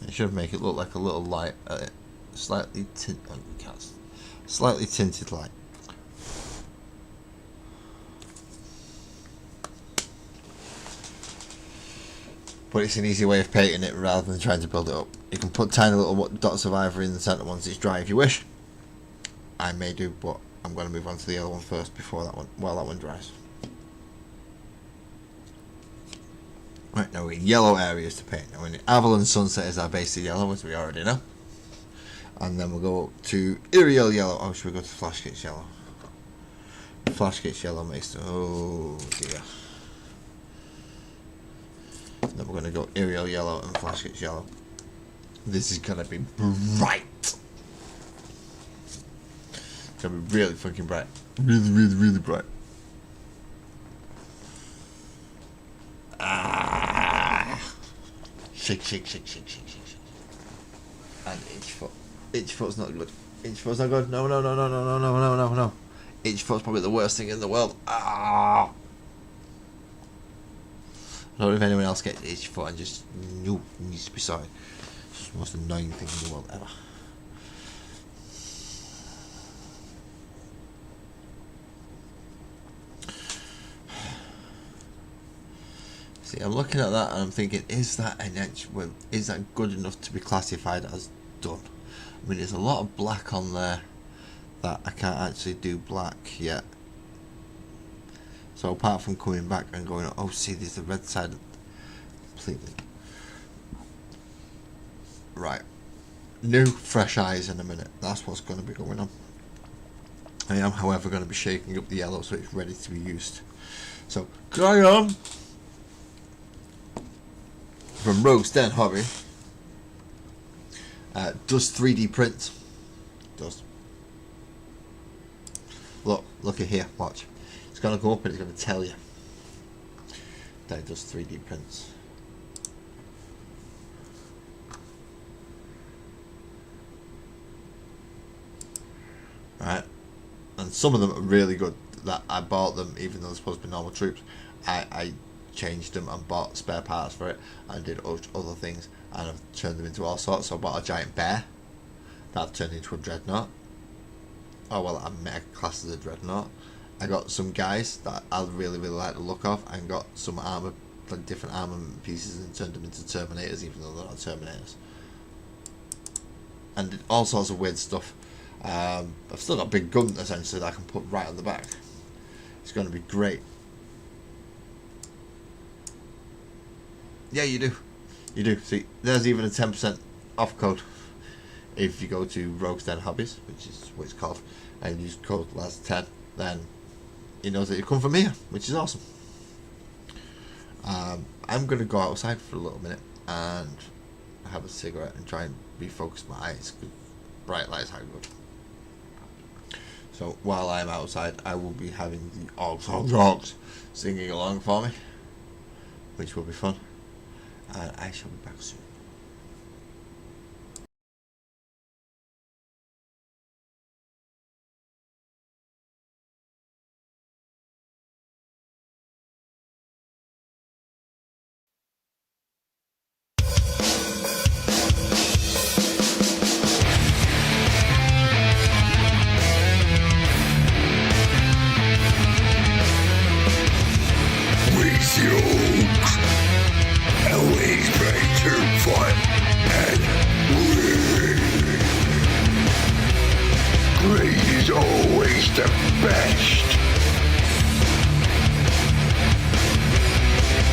It should make it look like a little light, slightly tinted light. But it's an easy way of painting it rather than trying to build it up. You can put tiny little dots of ivory in the centre once it's dry if you wish. I may do, but I'm going to move on to the other one first before that one, while that one dries. Right, now we're in yellow areas to paint. Now we're in Avalon Sunset is our basic yellow, as we already know. And then we'll go up to Iriel Yellow. Oh, should we go to Flashgates Yellow? Flashgates Yellow makes... Oh dear. Then we're going to go Aerial Yellow and Flash Gets Yellow. This is going to be bright. It's going to be really fucking bright. Really, really, really bright. Shake, shake, shake, shake, shake, shake, shake. And Itch Foot. Itch Foot's not good. Itch Foot's not good. No, no, no, no, no, no, no, no, no, no. Itch Foot's probably the worst thing in the world. I don't know if anyone else gets Itch Foot and just needs to be sorry. It's the most annoying thing in the world ever. See, I'm looking at that and I'm thinking, is that is that good enough to be classified as done? I mean, there's a lot of black on there that I can't actually do black yet. So apart from coming back and going, oh, see, there's the red side completely. Right. New, fresh eyes in a minute. That's what's going to be going on. I am, however, going to be shaking up the yellow so it's ready to be used. So, carry on. From Rogue's Den Hobby. Does 3D print. Does. Look at here, watch. It's going to go up and it's going to tell you that it does 3D prints. Right, and some of them are really good. That I bought them even though they're supposed to be normal troops. I changed them and bought spare parts for it and did other things, and I've turned them into all sorts. So I bought a giant bear that I've turned into a dreadnought. Oh well, I made a class as a dreadnought. I got some guys that I really like the look of, and got some armor, like different armament pieces, and turned them into Terminators even though they're not Terminators. And did all sorts of weird stuff. I've still got a big gun essentially that I can put right on the back. It's going to be great. Yeah, you do. You do. See, there's even a 10% off code if you go to Rogue's Den Hobbies, which is what it's called, and use code LAS10. Then he knows that you come from here, which is awesome. I'm going to go outside for a little minute and have a cigarette and try and refocus my eyes because bright lights are good. So while I'm outside, I will be having the Orcs singing along for me, which will be fun, and I shall be back soon. Always brighter fun and great is always the best.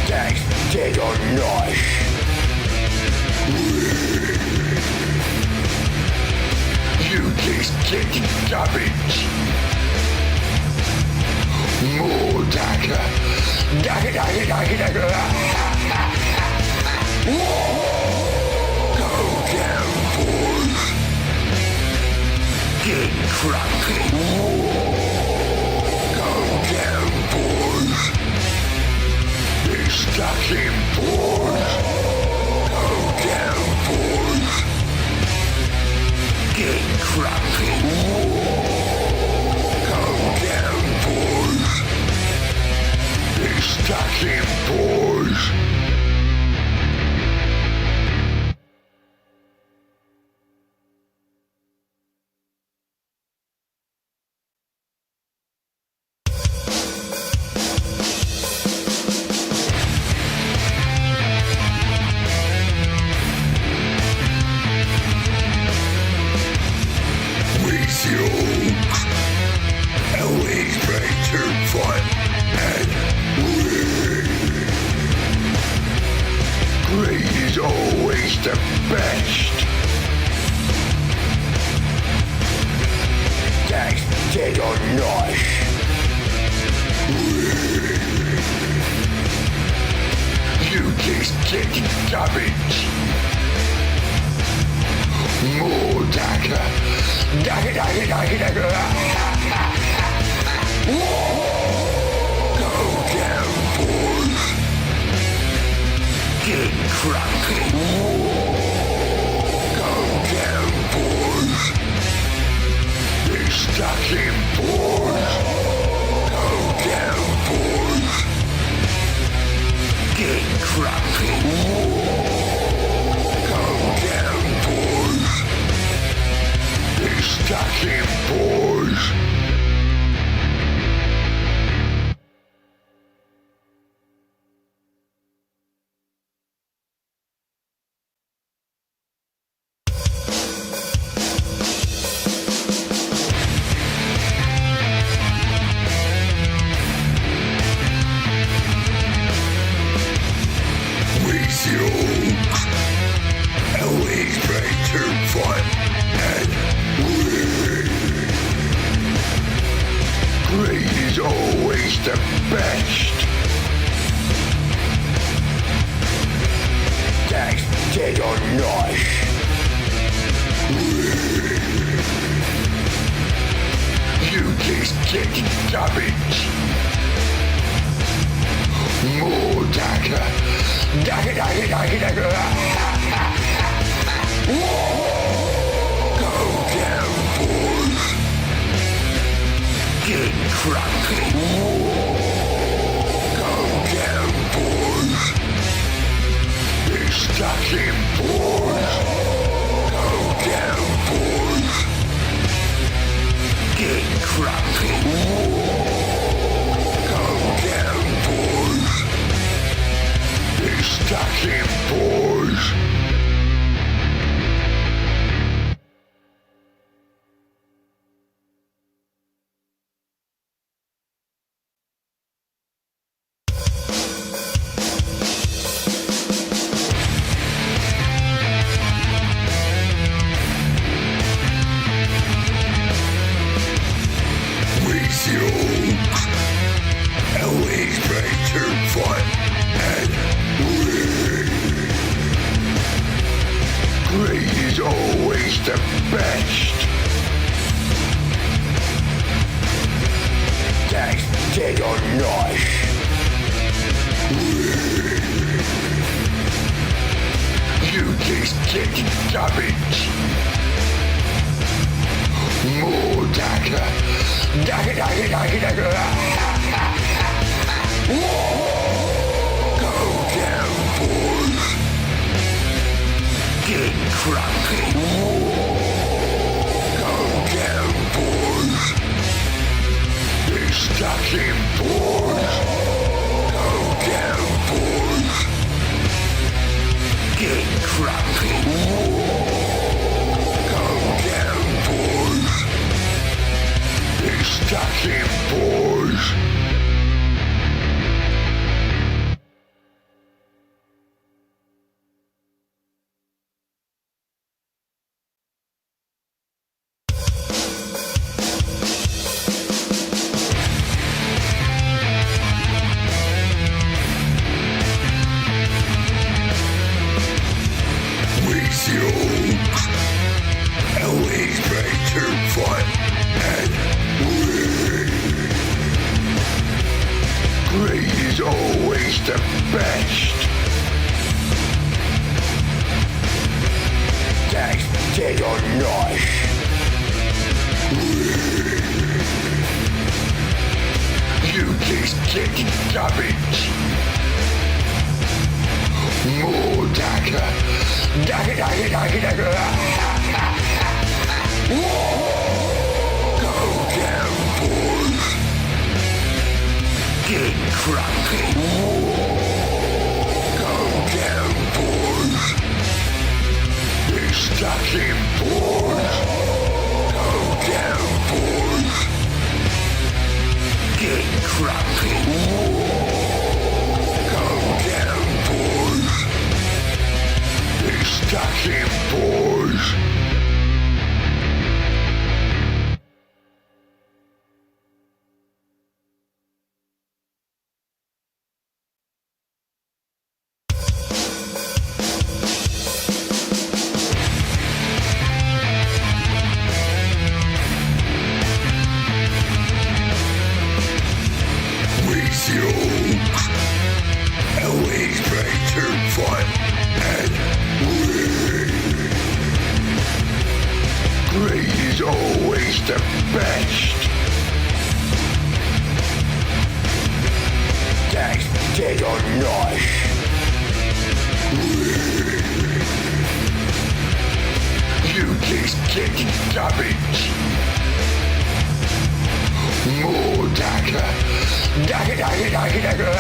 That's dead or not. You just get garbage. More dagger. Dagger. Go down, boys. Get crunky. Go down, boys. They're stuck in, boys. Go down, boys. Get crunky. Go down, boys. They're stuck in, boys. Always brighter fun and getting damaged. More dagger. Dagger, dagger, dagger, dagger. Go down, boys. Get cracky. Go down, boys. They're stuck in, boys. Go down, boys. Get cracky. Go down, boys. They're stuck in, boys. With yokes, always better fun and win. Great is always the best. That's dead or not. You just get damaged. More dagger. Dagger, dagger, dagger, dagger. Go down, boys. Get cracky. Go down, boys. They're stuck in, boys. Go down, boys. Get cracky. Go down, boys. They're stuck in, boys. With yokes, always better fun and win. Great is always the best. That's dead or not. You just get damaged. More dagger. Dagger, dagger, dagger, dagger. Go down, boys. Get cracky. Go down, boys. They're stuck in, boys. Go down, boys. Get cracky. Go down, boys. They're stuck in, boys. With yokes, always better fun and win. Great is always the best. That's dead or not. You just get damaged. More dagger. Dagger, dagger, dagger, dagger. Go down, boys. Get cracky. Go down, boys. They're stuck in, boys. Go down, boys. Get cracky. Go down, boys. They're stuck in, boys. dead or not. You just get garbage. More dagger. Dagger, dagger, dagger, dagger.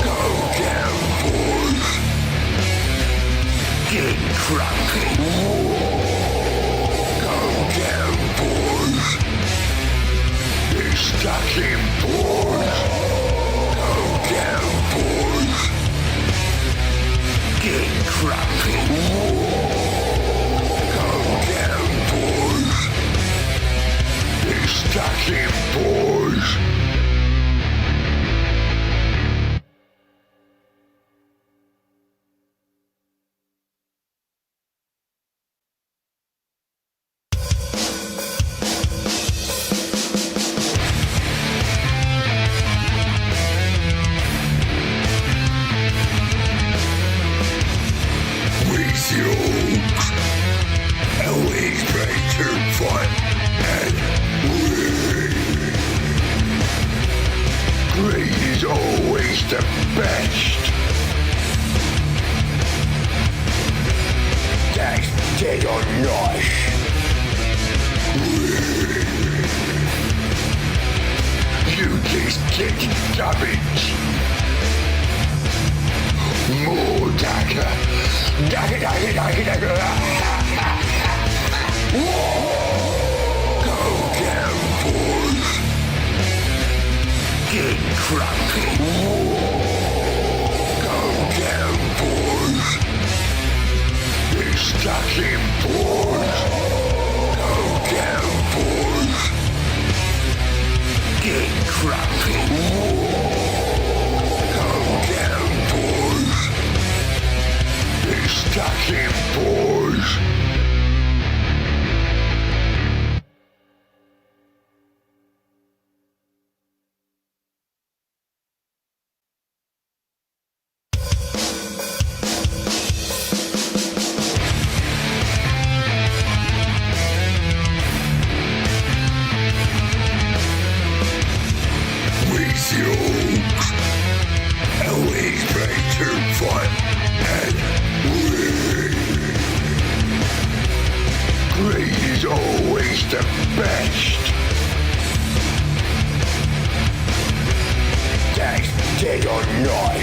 Go down, boys. Get crunk. Go down, boys. You're stuck in, boys. Go down, boys. Get crunk. Go down, boys. You're stuck in, boys. Always better fun and great is always the best. That's dead or not. You just get garbage. More dagger. Dagger, dagger, dagger, dagger. Go down, boys. Get crunk. Go down, boys. You're stuck in, boys. Go down, boys. Get crunk. Go down, boys. You're stuck in, boys. Always better fun and great is always the best. That's dead or not.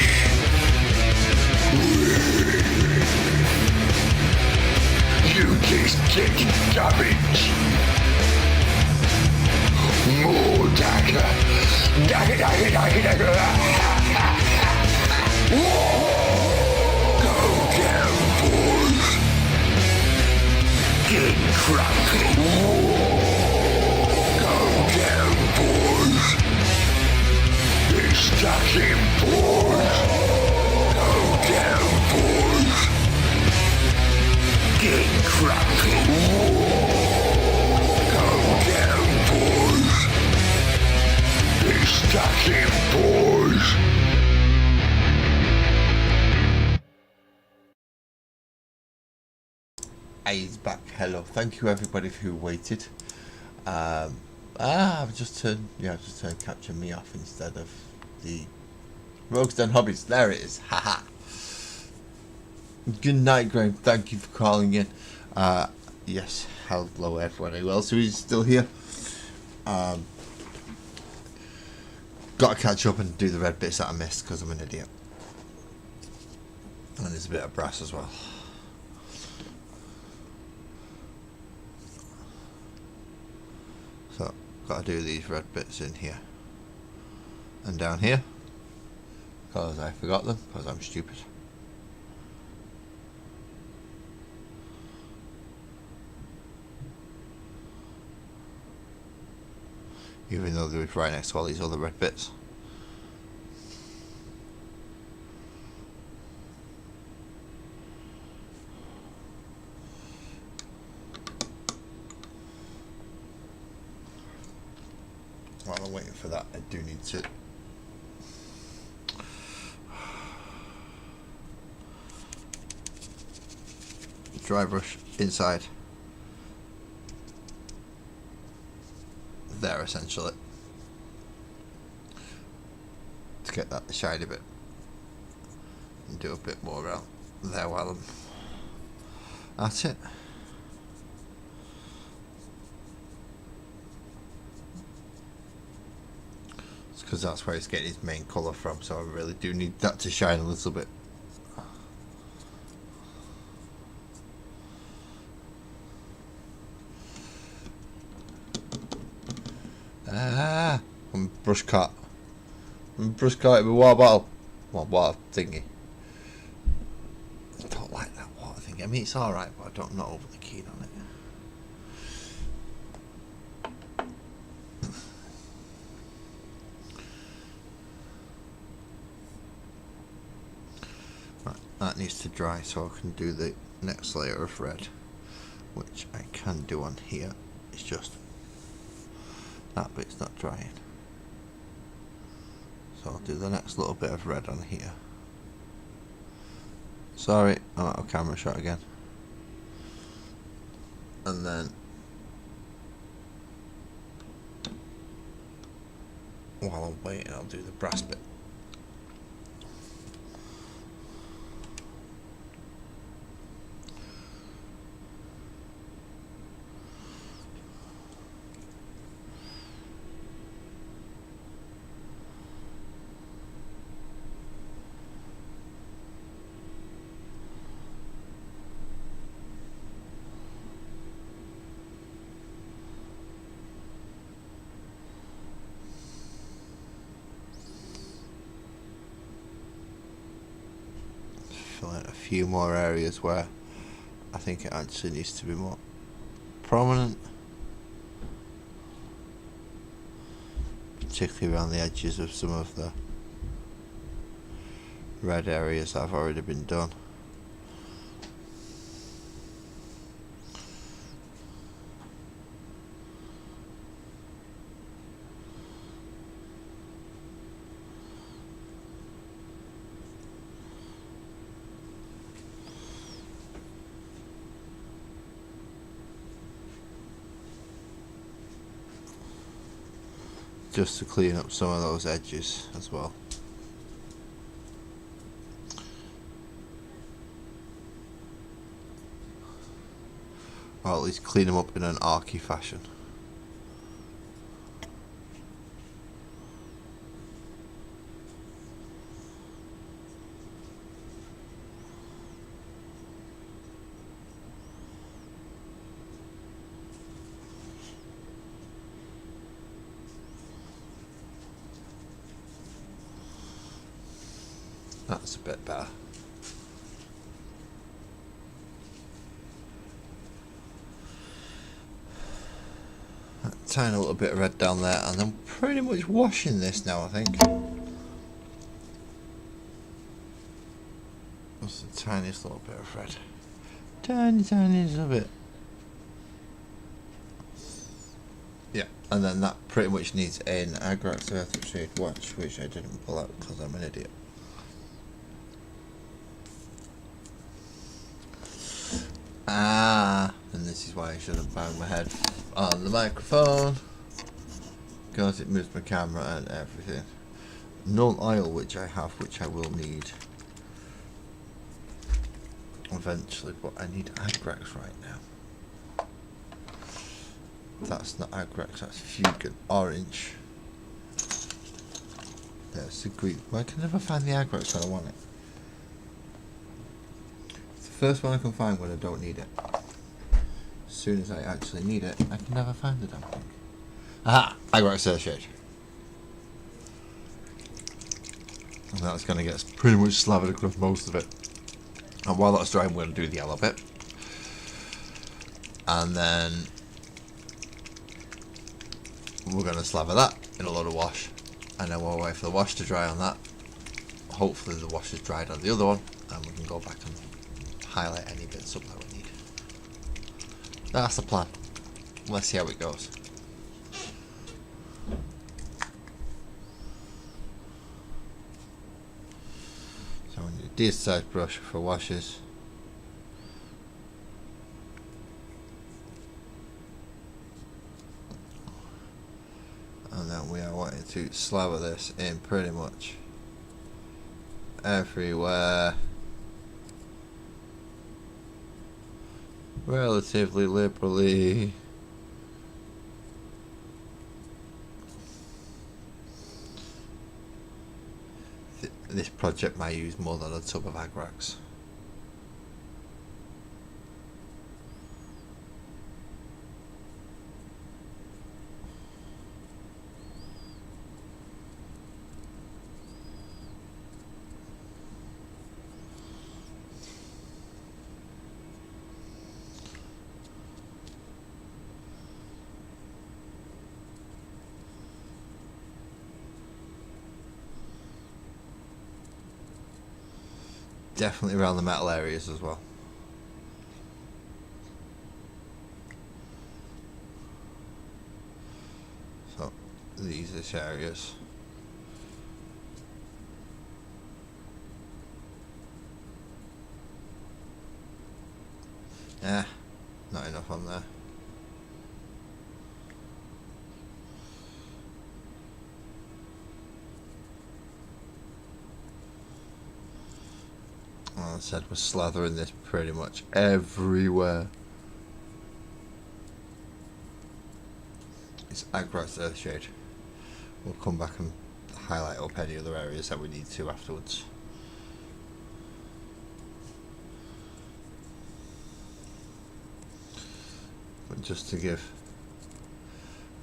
You just get garbage. More dagger. Dagger, dagger, dagger, dagger. Go down, boys. Get crunk. Go down, boys. You're stuck in, boys. Go down, boys. Get crunk. Go down, boys. You're stuck in, boys. He's back. Hello. Thank you everybody who waited. I've just turned Capture Me off instead of the Rogues Den Hobbies. There it is. Haha. Good night, Graham. Thank you for calling in. Yes, hello everyone else who is still here. Got to catch up and do the red bits that I missed because I'm an idiot. And there's a bit of brass as well. So, got to do these red bits in here. And down here. Because I forgot them, because I'm stupid. Even though they're right next to all these other red bits. While I'm waiting for that, I do need to dry brush inside there essentially. to get that shiny bit. And do a bit more around there while I'm at it. It's because that's where he's getting his main colour from, so I really do need that to shine a little bit. I'm brush cut. I'm brush cut with water bottle. Well, water thingy. I don't like that water thingy. I mean, it's alright, but I'm not overly keen on it. Right, that needs to dry so I can do the next layer of red, which I can do on here. It's just that bit's not drying. So I'll do the next little bit of red on here. Sorry, I'm out of camera shot again. And then while I'm waiting, I'll do the brass bit. Fill in a few more areas where I think it actually needs to be more prominent, particularly around the edges of some of the red areas that have already been done. Just to clean up some of those edges as well. Or at least clean them up in an archy fashion. That's a bit better. A tiny little bit of red down there, and I'm pretty much washing this now, I think. Just the tiniest little bit of red. Tiny little bit. Yeah, and then that pretty much needs an Agrax Earth Shade Watch, which I didn't pull out because I'm an idiot. And this is why I shouldn't bang my head on the microphone, because it moves my camera and everything. Null oil, which I have, which I will need eventually, but I need Agrax right now. That's not Agrax, that's Fugan Orange. There's the green. Well, I can never find the Agrax when I want it. It's the first one I can find when I don't need it. As soon as I actually need it, I can never find the damn thing. Aha! Agrax Earth Shade. And that's going to get pretty much slathered across most of it. And while that's drying, we're going to do the yellow bit. And then we're going to slather that in a lot of wash. And then we'll wait for the wash to dry on that. Hopefully the wash is dried on the other one, and we can go back and highlight any bits up that we need. That's the plan. Let's see how it goes. So we need a decent sized brush for washes. And then we are wanting to slather this in pretty much everywhere. Relatively liberally. This project might use more than a tub of Agrax. Definitely around the metal areas as well. So these are areas. Not enough on there. Well, I said we're slathering this pretty much everywhere. It's Agrax Earthshade. We'll come back and highlight up any other areas that we need to afterwards. But just to give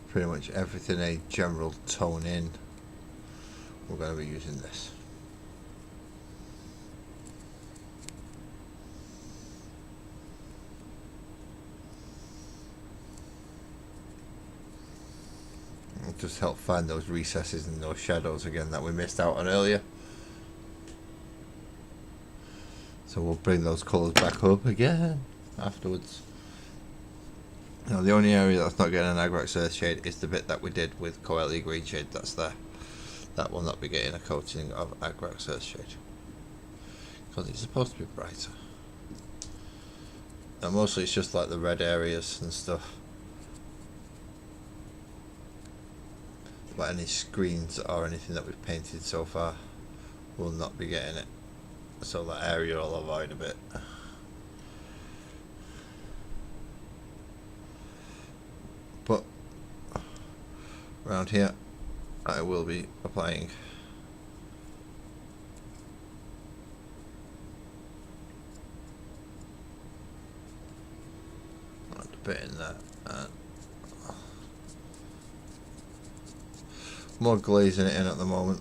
pretty much everything a general tone in, we're going to be using this. Just help find those recesses and those shadows again that we missed out on earlier. So we'll bring those colours back up again afterwards. Now the only area that's not getting an Agrax Earthshade is the bit that we did with Coeli Greenshade. That's there. That will not be getting a coating of Agrax Earthshade because it's supposed to be brighter. And mostly it's just like the red areas and stuff. But any screens or anything that we've painted so far will not be getting it, so that area I'll avoid a bit. But around here I will be applying a bit in there and more glazing it in at the moment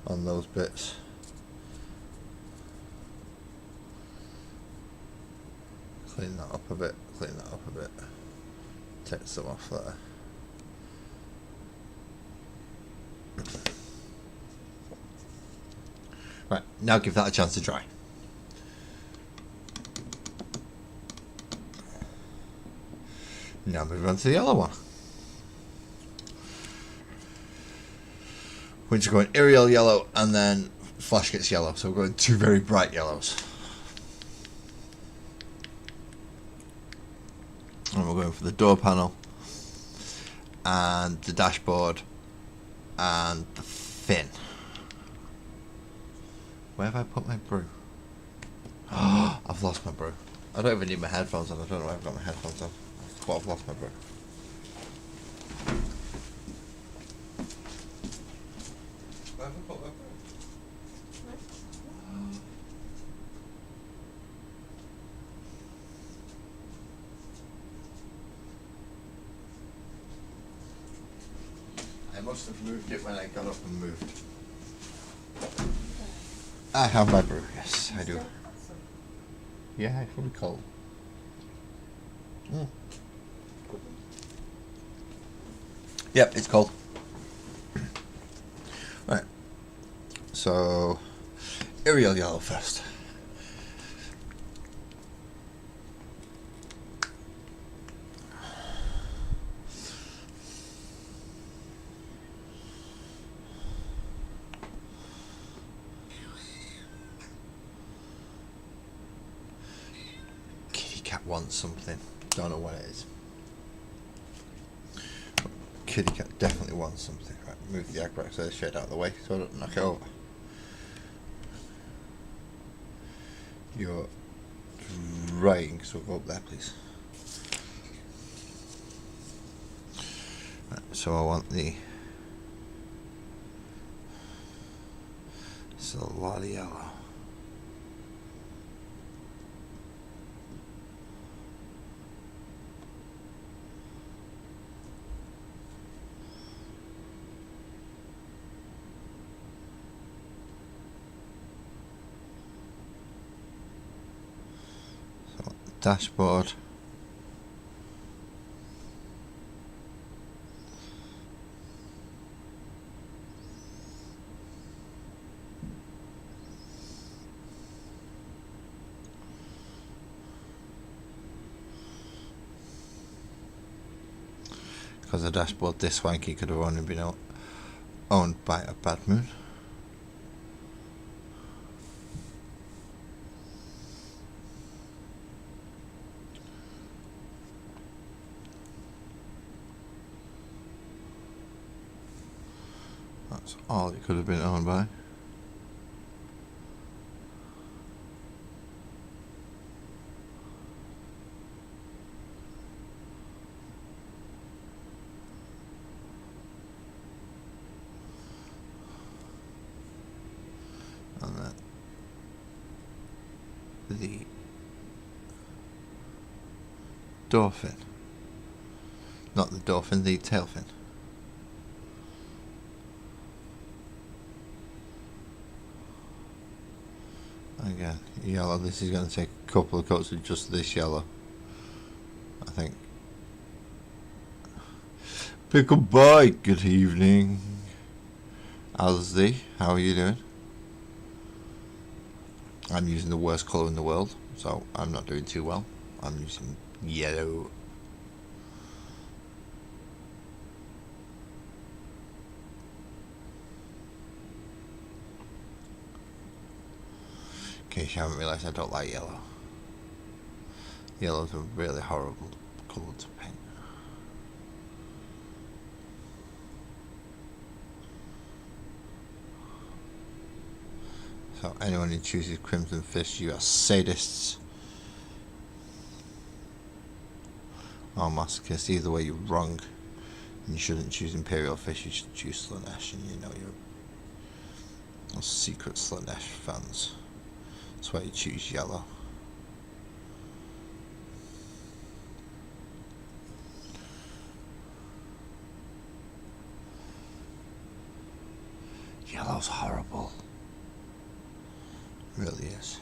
on those bits. Clean that up a bit, clean that up a bit. Take some off there. Right, now give that a chance to dry. Now move on to the yellow one. We're just going Ariel yellow and then Flash gets yellow, so we're going two very bright yellows. And we're going for the door panel and the dashboard and the fin. Where have I put my brew? Oh, I've lost my brew. I don't even need my headphones on. I don't know why I've got my headphones on. But I've lost my brew. Where have I put my brew? I must have moved it when I got up and moved. I have my brew, yes, I do. Yeah, it's really cold. Mm. Yep, it's cold. Right. So, Ariel yellow first. Kitty cat wants something. Don't know what it is. Kitty cat definitely wants something. Right, move the Agrax Earthshade out of the way so I don't knock it over. You're writing, so go up there, please. Right, so I want it's a lot of yellow. So dashboard. Because the dashboard this wanky could have only been owned by a bad moon. That's all it could have been owned by. And then the dolphin. Not the dolphin, the tailfin. Again, yellow. This is going to take a couple of coats of just this yellow, I think. Pickle boy, good evening. Alsey, how are you doing? I'm using the worst colour in the world, so I'm not doing too well. I'm using yellow. In case you haven't realised, I don't like yellow. Yellow's a really horrible colour to paint. So anyone who chooses Crimson Fish, you are sadists. Or masochists. Either way, you're wrong. And you shouldn't choose Imperial Fish, you should choose Slaanesh, and you know you're secret Slaanesh fans. That's why you choose yellow. Yellow's horrible. It really is.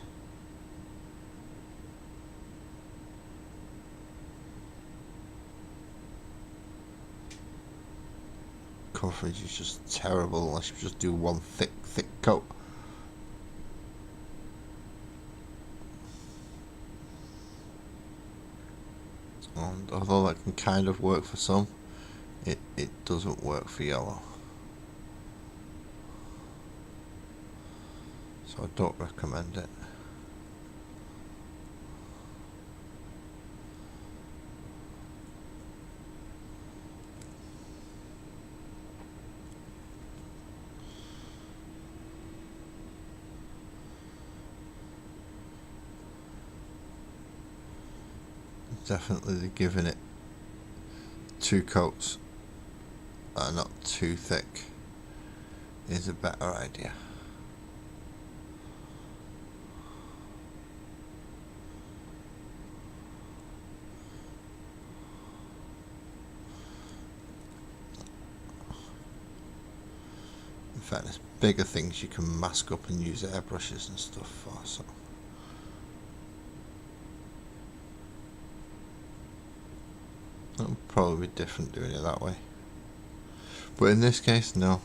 Coverage is just terrible unless you just do one thick coat. And although that can kind of work for some, it doesn't work for yellow. So I don't recommend it. Definitely giving it 2 coats, not too thick, is a better idea. In fact, there's bigger things you can mask up and use airbrushes and stuff for, so. It'll probably be different doing it that way. But in this case, no.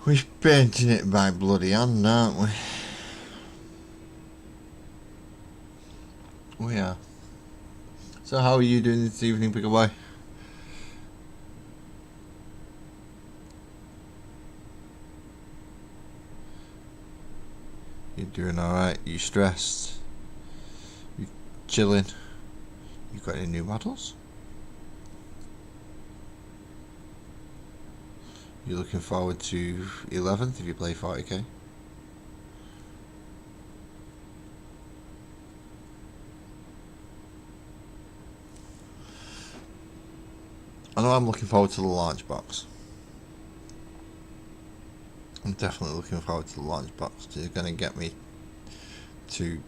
We're painting it by bloody hand, aren't we? We are. So how are you doing this evening, Pickle Boy? You're doing alright? You stressed? You chilling? You got any new models? You looking forward to 11th if you play 40k? I know I'm looking forward to the launch box. I'm definitely looking forward to the launch box. It's going to get me to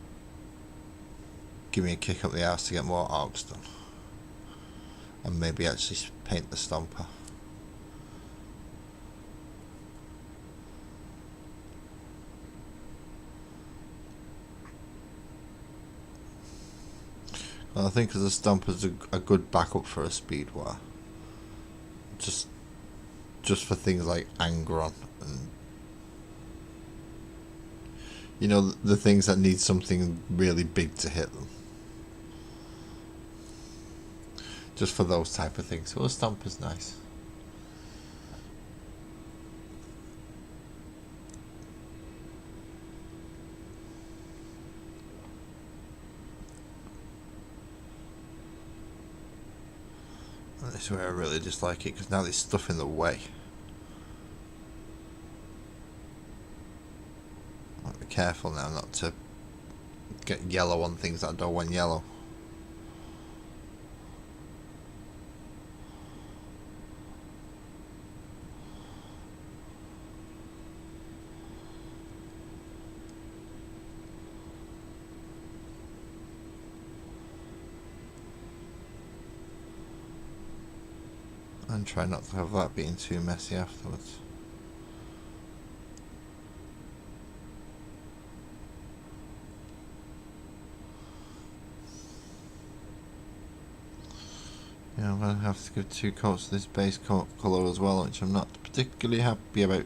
give me a kick up the arse to get more arcs done. And maybe actually paint the Stomper. Well, I think the Stomper's a good backup for a Speedwire. Just for things like Angron and the things that need something really big to hit them. Just for those type of things. So a Stomper's nice. And this is where I really dislike it, because now there's stuff in the way. Be careful now not to get yellow on things that I don't want yellow. And try not to have that being too messy afterwards. Yeah, I'm going to have to give 2 coats of this base coat colour as well, which I'm not particularly happy about.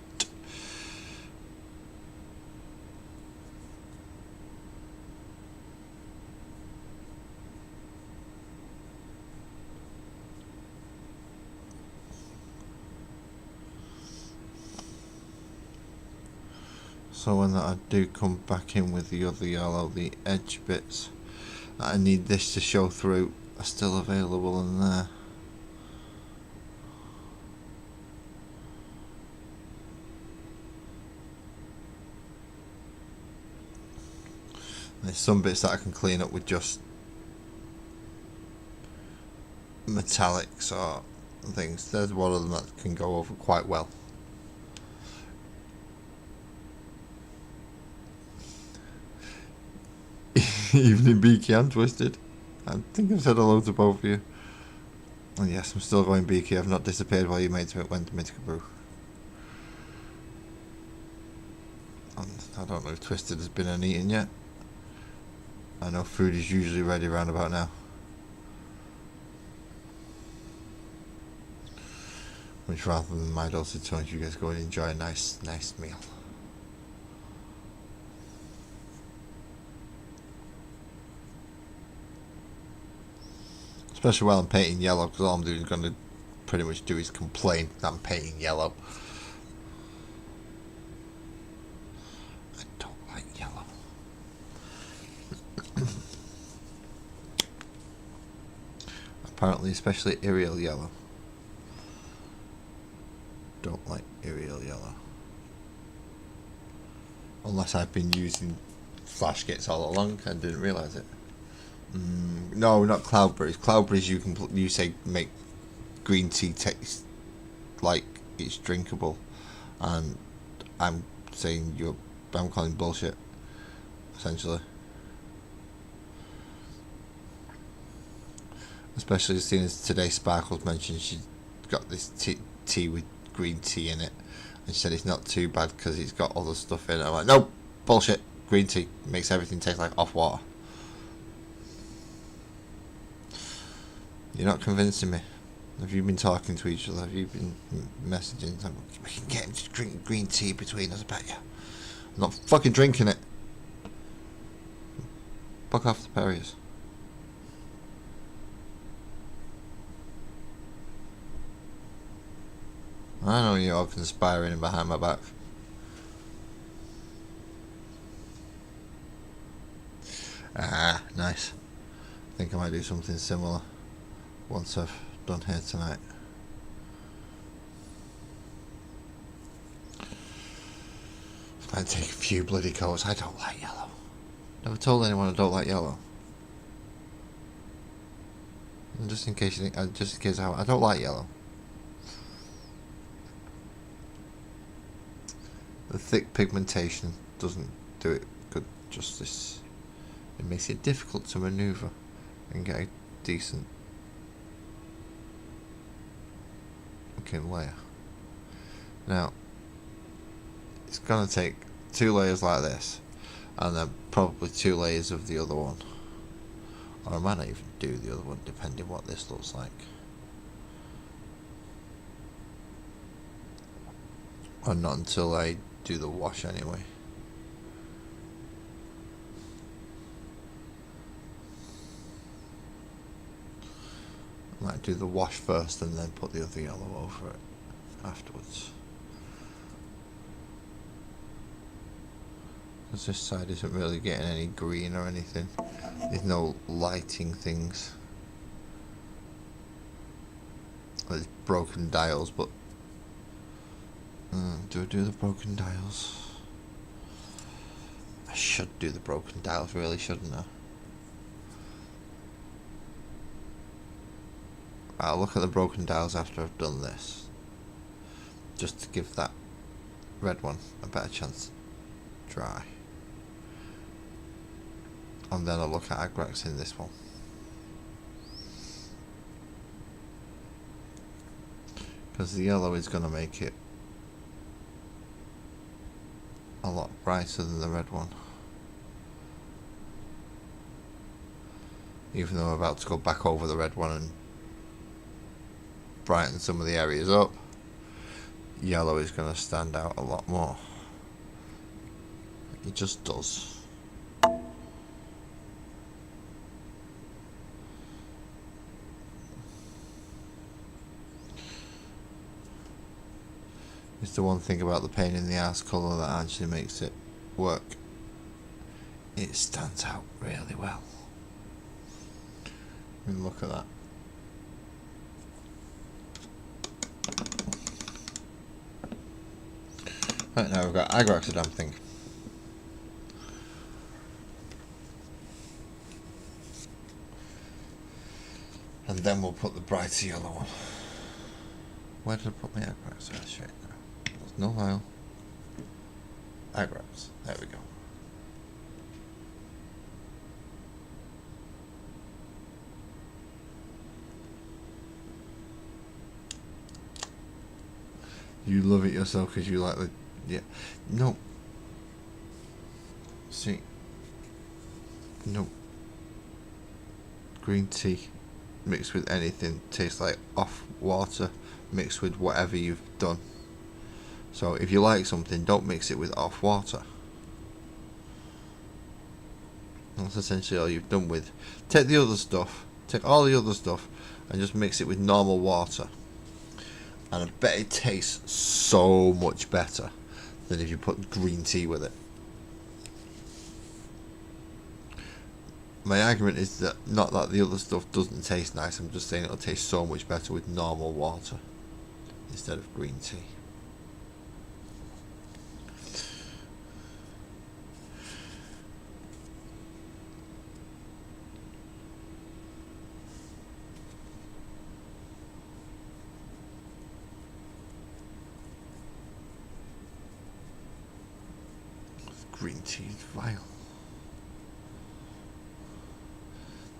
So when I do come back in with the other yellow, the edge bits that I need this to show through are still available in there. There's some bits that I can clean up with just metallics or things. There's one of them that can go over quite well. Evening Beaky and Twisted. I think I've said hello to both of you. And yes, I'm still going Beaky. I've not disappeared while you went to Mythical Brew. And I don't know if Twisted has been and eaten yet. I know food is usually ready around about now. Which, rather than my dulcet tones, you guys go and enjoy a nice meal. Especially while I'm painting yellow, because all I'm doing is going to pretty much do is complain that I'm painting yellow. I don't like yellow. Apparently, especially Ariel yellow. Don't like Ariel yellow. Unless I've been using flash kits all along and didn't realise it. No, not Cloudberries. Cloudberries you say make green tea taste like it's drinkable, and I'm saying I'm calling bullshit, essentially. Especially seeing as today Sparkles mentioned she got this tea with green tea in it, and she said it's not too bad because it's got other stuff in it. I'm like, no, bullshit. Green tea makes everything taste like off water. You're not convincing me. Have you been talking to each other? Have you been messaging? We can get him to drink green tea between us, I bet you. I'm not fucking drinking it. Fuck off the Perriers. I know you're all conspiring behind my back. Ah, nice. I think I might do something similar once I've done here tonight. It might take a few bloody coats. I don't like yellow. Never told anyone I don't like yellow. And just in case you think, I don't like yellow. The thick pigmentation doesn't do it good justice. It makes it difficult to manoeuvre and get a decent looking layer. Now, it's going to take 2 layers like this, and then probably 2 layers of the other one. Or I might not even do the other one, depending what this looks like. Or not until I do the wash anyway. I might do the wash first and then put the other yellow over it afterwards. Because this side isn't really getting any green or anything. There's no lighting things. There's broken dials, but do I do the broken dials? I should do the broken dials, really, shouldn't I? I'll look at the broken dials after I've done this, just to give that red one a better chance to dry. And then I'll look at Agrax in this one. Because the yellow is going to make it a lot brighter than the red one. Even though I'm about to go back over the red one and brighten some of the areas up, yellow is going to stand out a lot more. It just does. It's the one thing about the pain in the ass colour that actually makes it work. It stands out really well. I mean, look at that. Right, now we've got Agrax, a damn thing. And then we'll put the brighter yellow one. Where did I put my Agrax? Oh, straight now. There's no vial. Agrax. There we go. You love it yourself because you like the... Yeah. No. See. No. Green tea mixed with anything tastes like off water mixed with whatever you've done. So if you like something, don't mix it with off water. That's essentially all you've done with. Take the other stuff, take all the other stuff and just mix it with normal water. And I bet it tastes so much better than if you put green tea with it. My argument is that not that the other stuff doesn't taste nice, I'm just saying it'll taste so much better with normal water instead of green tea. Green tea is vile.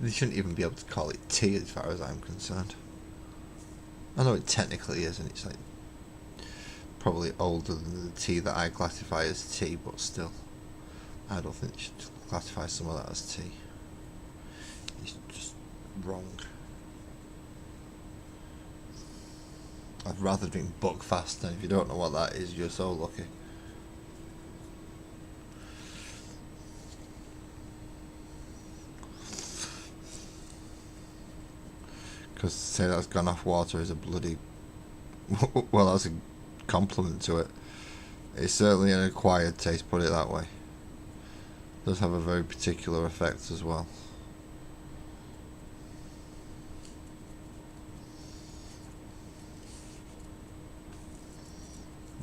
They shouldn't even be able to call it tea as far as I'm concerned. I know it technically is, and it's like probably older than the tea that I classify as tea, but still, I don't think you should classify some of that as tea. It's just wrong. I'd rather drink Buckfast, and if you don't know what that is, you're so lucky. Because to say that's gone off water is a bloody... well, that's a compliment to it. It's certainly an acquired taste, put it that way. It does have a very particular effect as well.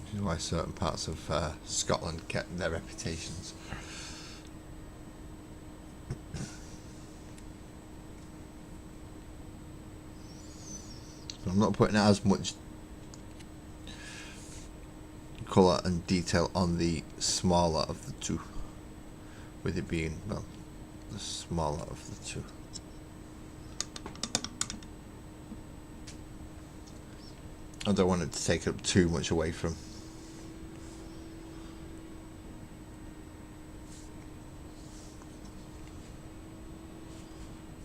Which is why certain parts of Scotland kept their reputations. I'm not putting as much colour and detail on the smaller of the two, with it being, well, the smaller of the two. I don't want it to take up too much away from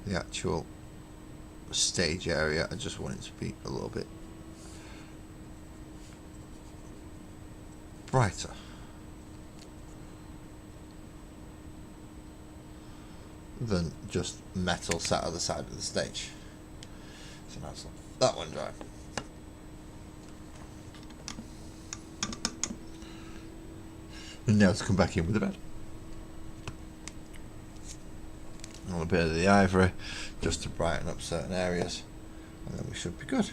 the actual stage area. I just want it to be a little bit brighter. Than just metal sat at the side of the stage. So now let's let that one dry. And now to come back in with the bed. A little bit of the ivory just to brighten up certain areas, and then we should be good.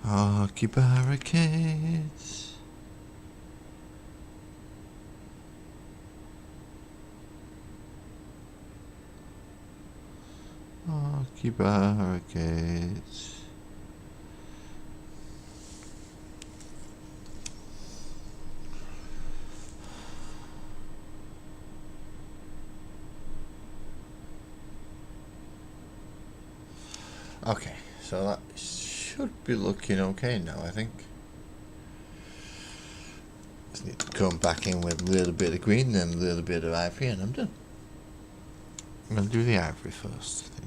Hockey barricades. Hockey barricades. Okay, so that should be looking okay now, I think. Just need to come back in with a little bit of green, then a little bit of ivory, and I'm done. I'm going to do the ivory first, I think.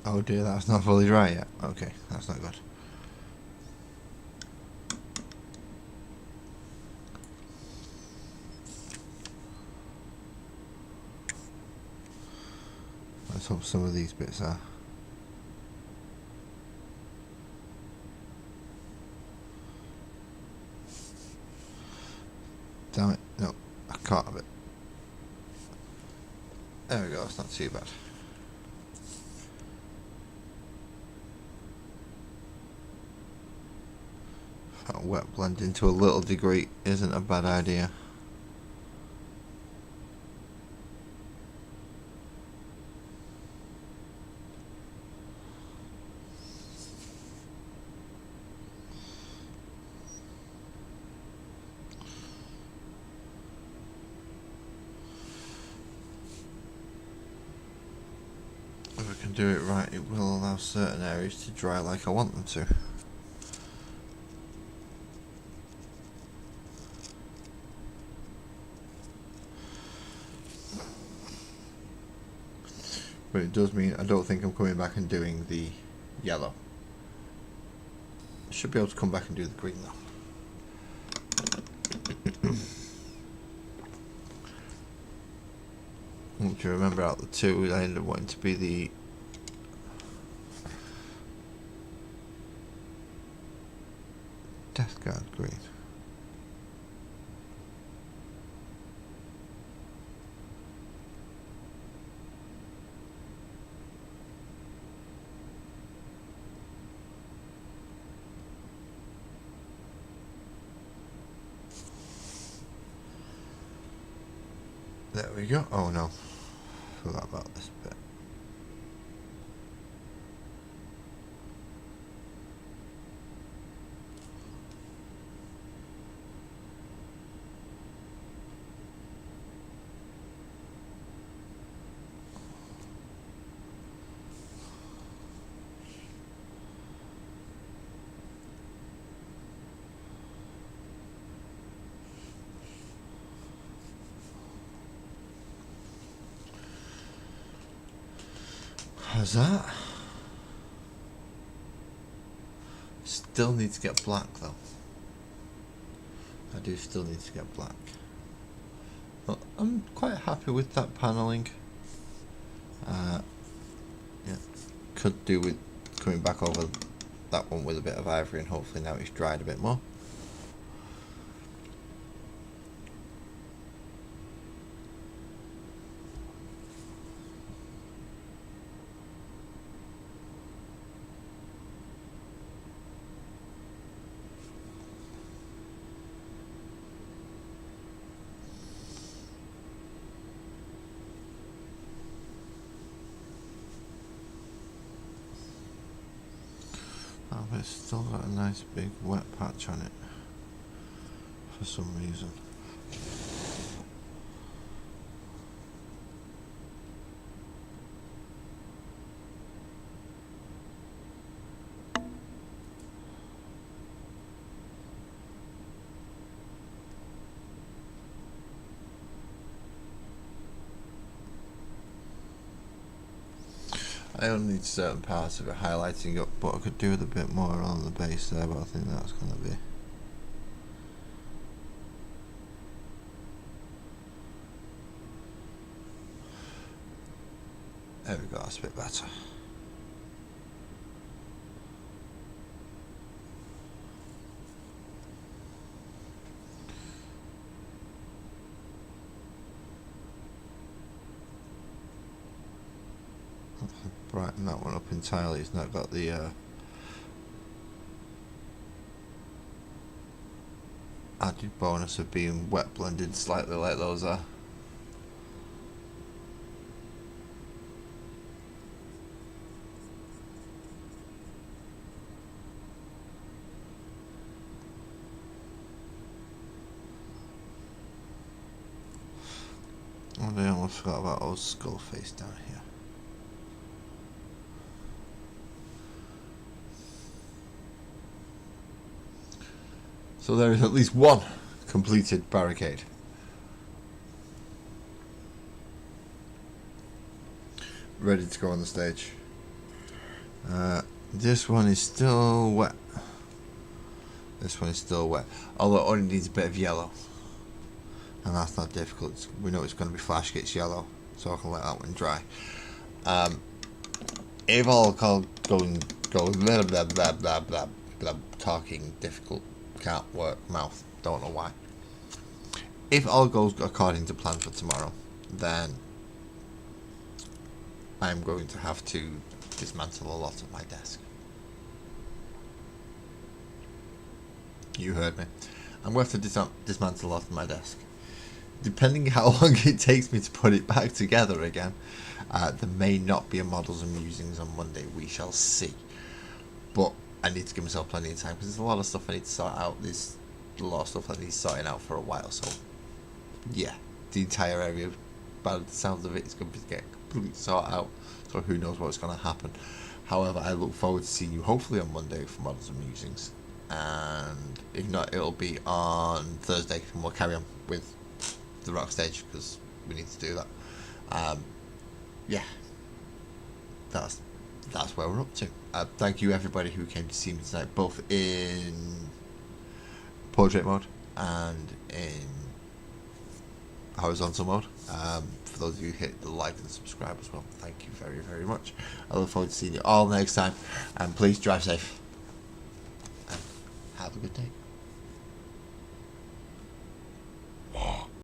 Oh dear, that's not fully dry yet. Okay, that's not good. Let's hope some of these bits are. Damn it, no, I can't have it. There we go, it's not too bad. Wet blending to a little degree isn't a bad idea. If I can do it right, it will allow certain areas to dry like I want them to. But it does mean I don't think I'm coming back and doing the yellow. I should be able to come back and do the green though. If you remember out the two, I ended up wanting to be the Death Guard green. There we go. Oh no, forgot about this bit. How's that? Still need to get black though. I do still need to get black. Well, I'm quite happy with that paneling. Yeah, could do with coming back over that one with a bit of ivory, and hopefully now it's dried a bit more. Oh, but it's still got a nice big wet patch on it for some reason. I only need certain parts of it highlighting up, but I could do with a bit more on the base there, but I think that's going to be... There we go, that's a bit better. Brighten that one up entirely. It's not got the added bonus of being wet blended slightly like those are. Oh, I almost forgot about old skull face down here. So there is at least one completed barricade. Ready to go on the stage. This one is still wet. This one is still wet. Although it only needs a bit of yellow. And that's not difficult. We know it's going to be Flash Gets yellow. So I can let that one dry. If all goes blah blah blah blah blah blah, talking difficult, can't work, mouth, don't know why. If all goes according to plan for tomorrow, then I'm going to have to dismantle a lot of my desk. You heard me. I'm going to have to dismantle a lot of my desk. Depending how long it takes me to put it back together again, there may not be a Models and Musings on Monday. We shall see. But I need to give myself plenty of time because there's a lot of stuff I need to sort out. There's a lot of stuff I need sorting out for a while. So, yeah, the entire area, by the sounds of it, is going to get completely sorted out. So who knows what's going to happen. However, I look forward to seeing you hopefully on Monday for Models and Musings. And if not, it'll be on Thursday and we'll carry on with the rock stage because we need to do that. Yeah, that's where we're up to. Thank you everybody who came to see me tonight, both in portrait mode and in horizontal mode. For those of you who hit the like and subscribe as well, thank you very, very much. I look forward to seeing you all next time, and please drive safe and have a good day.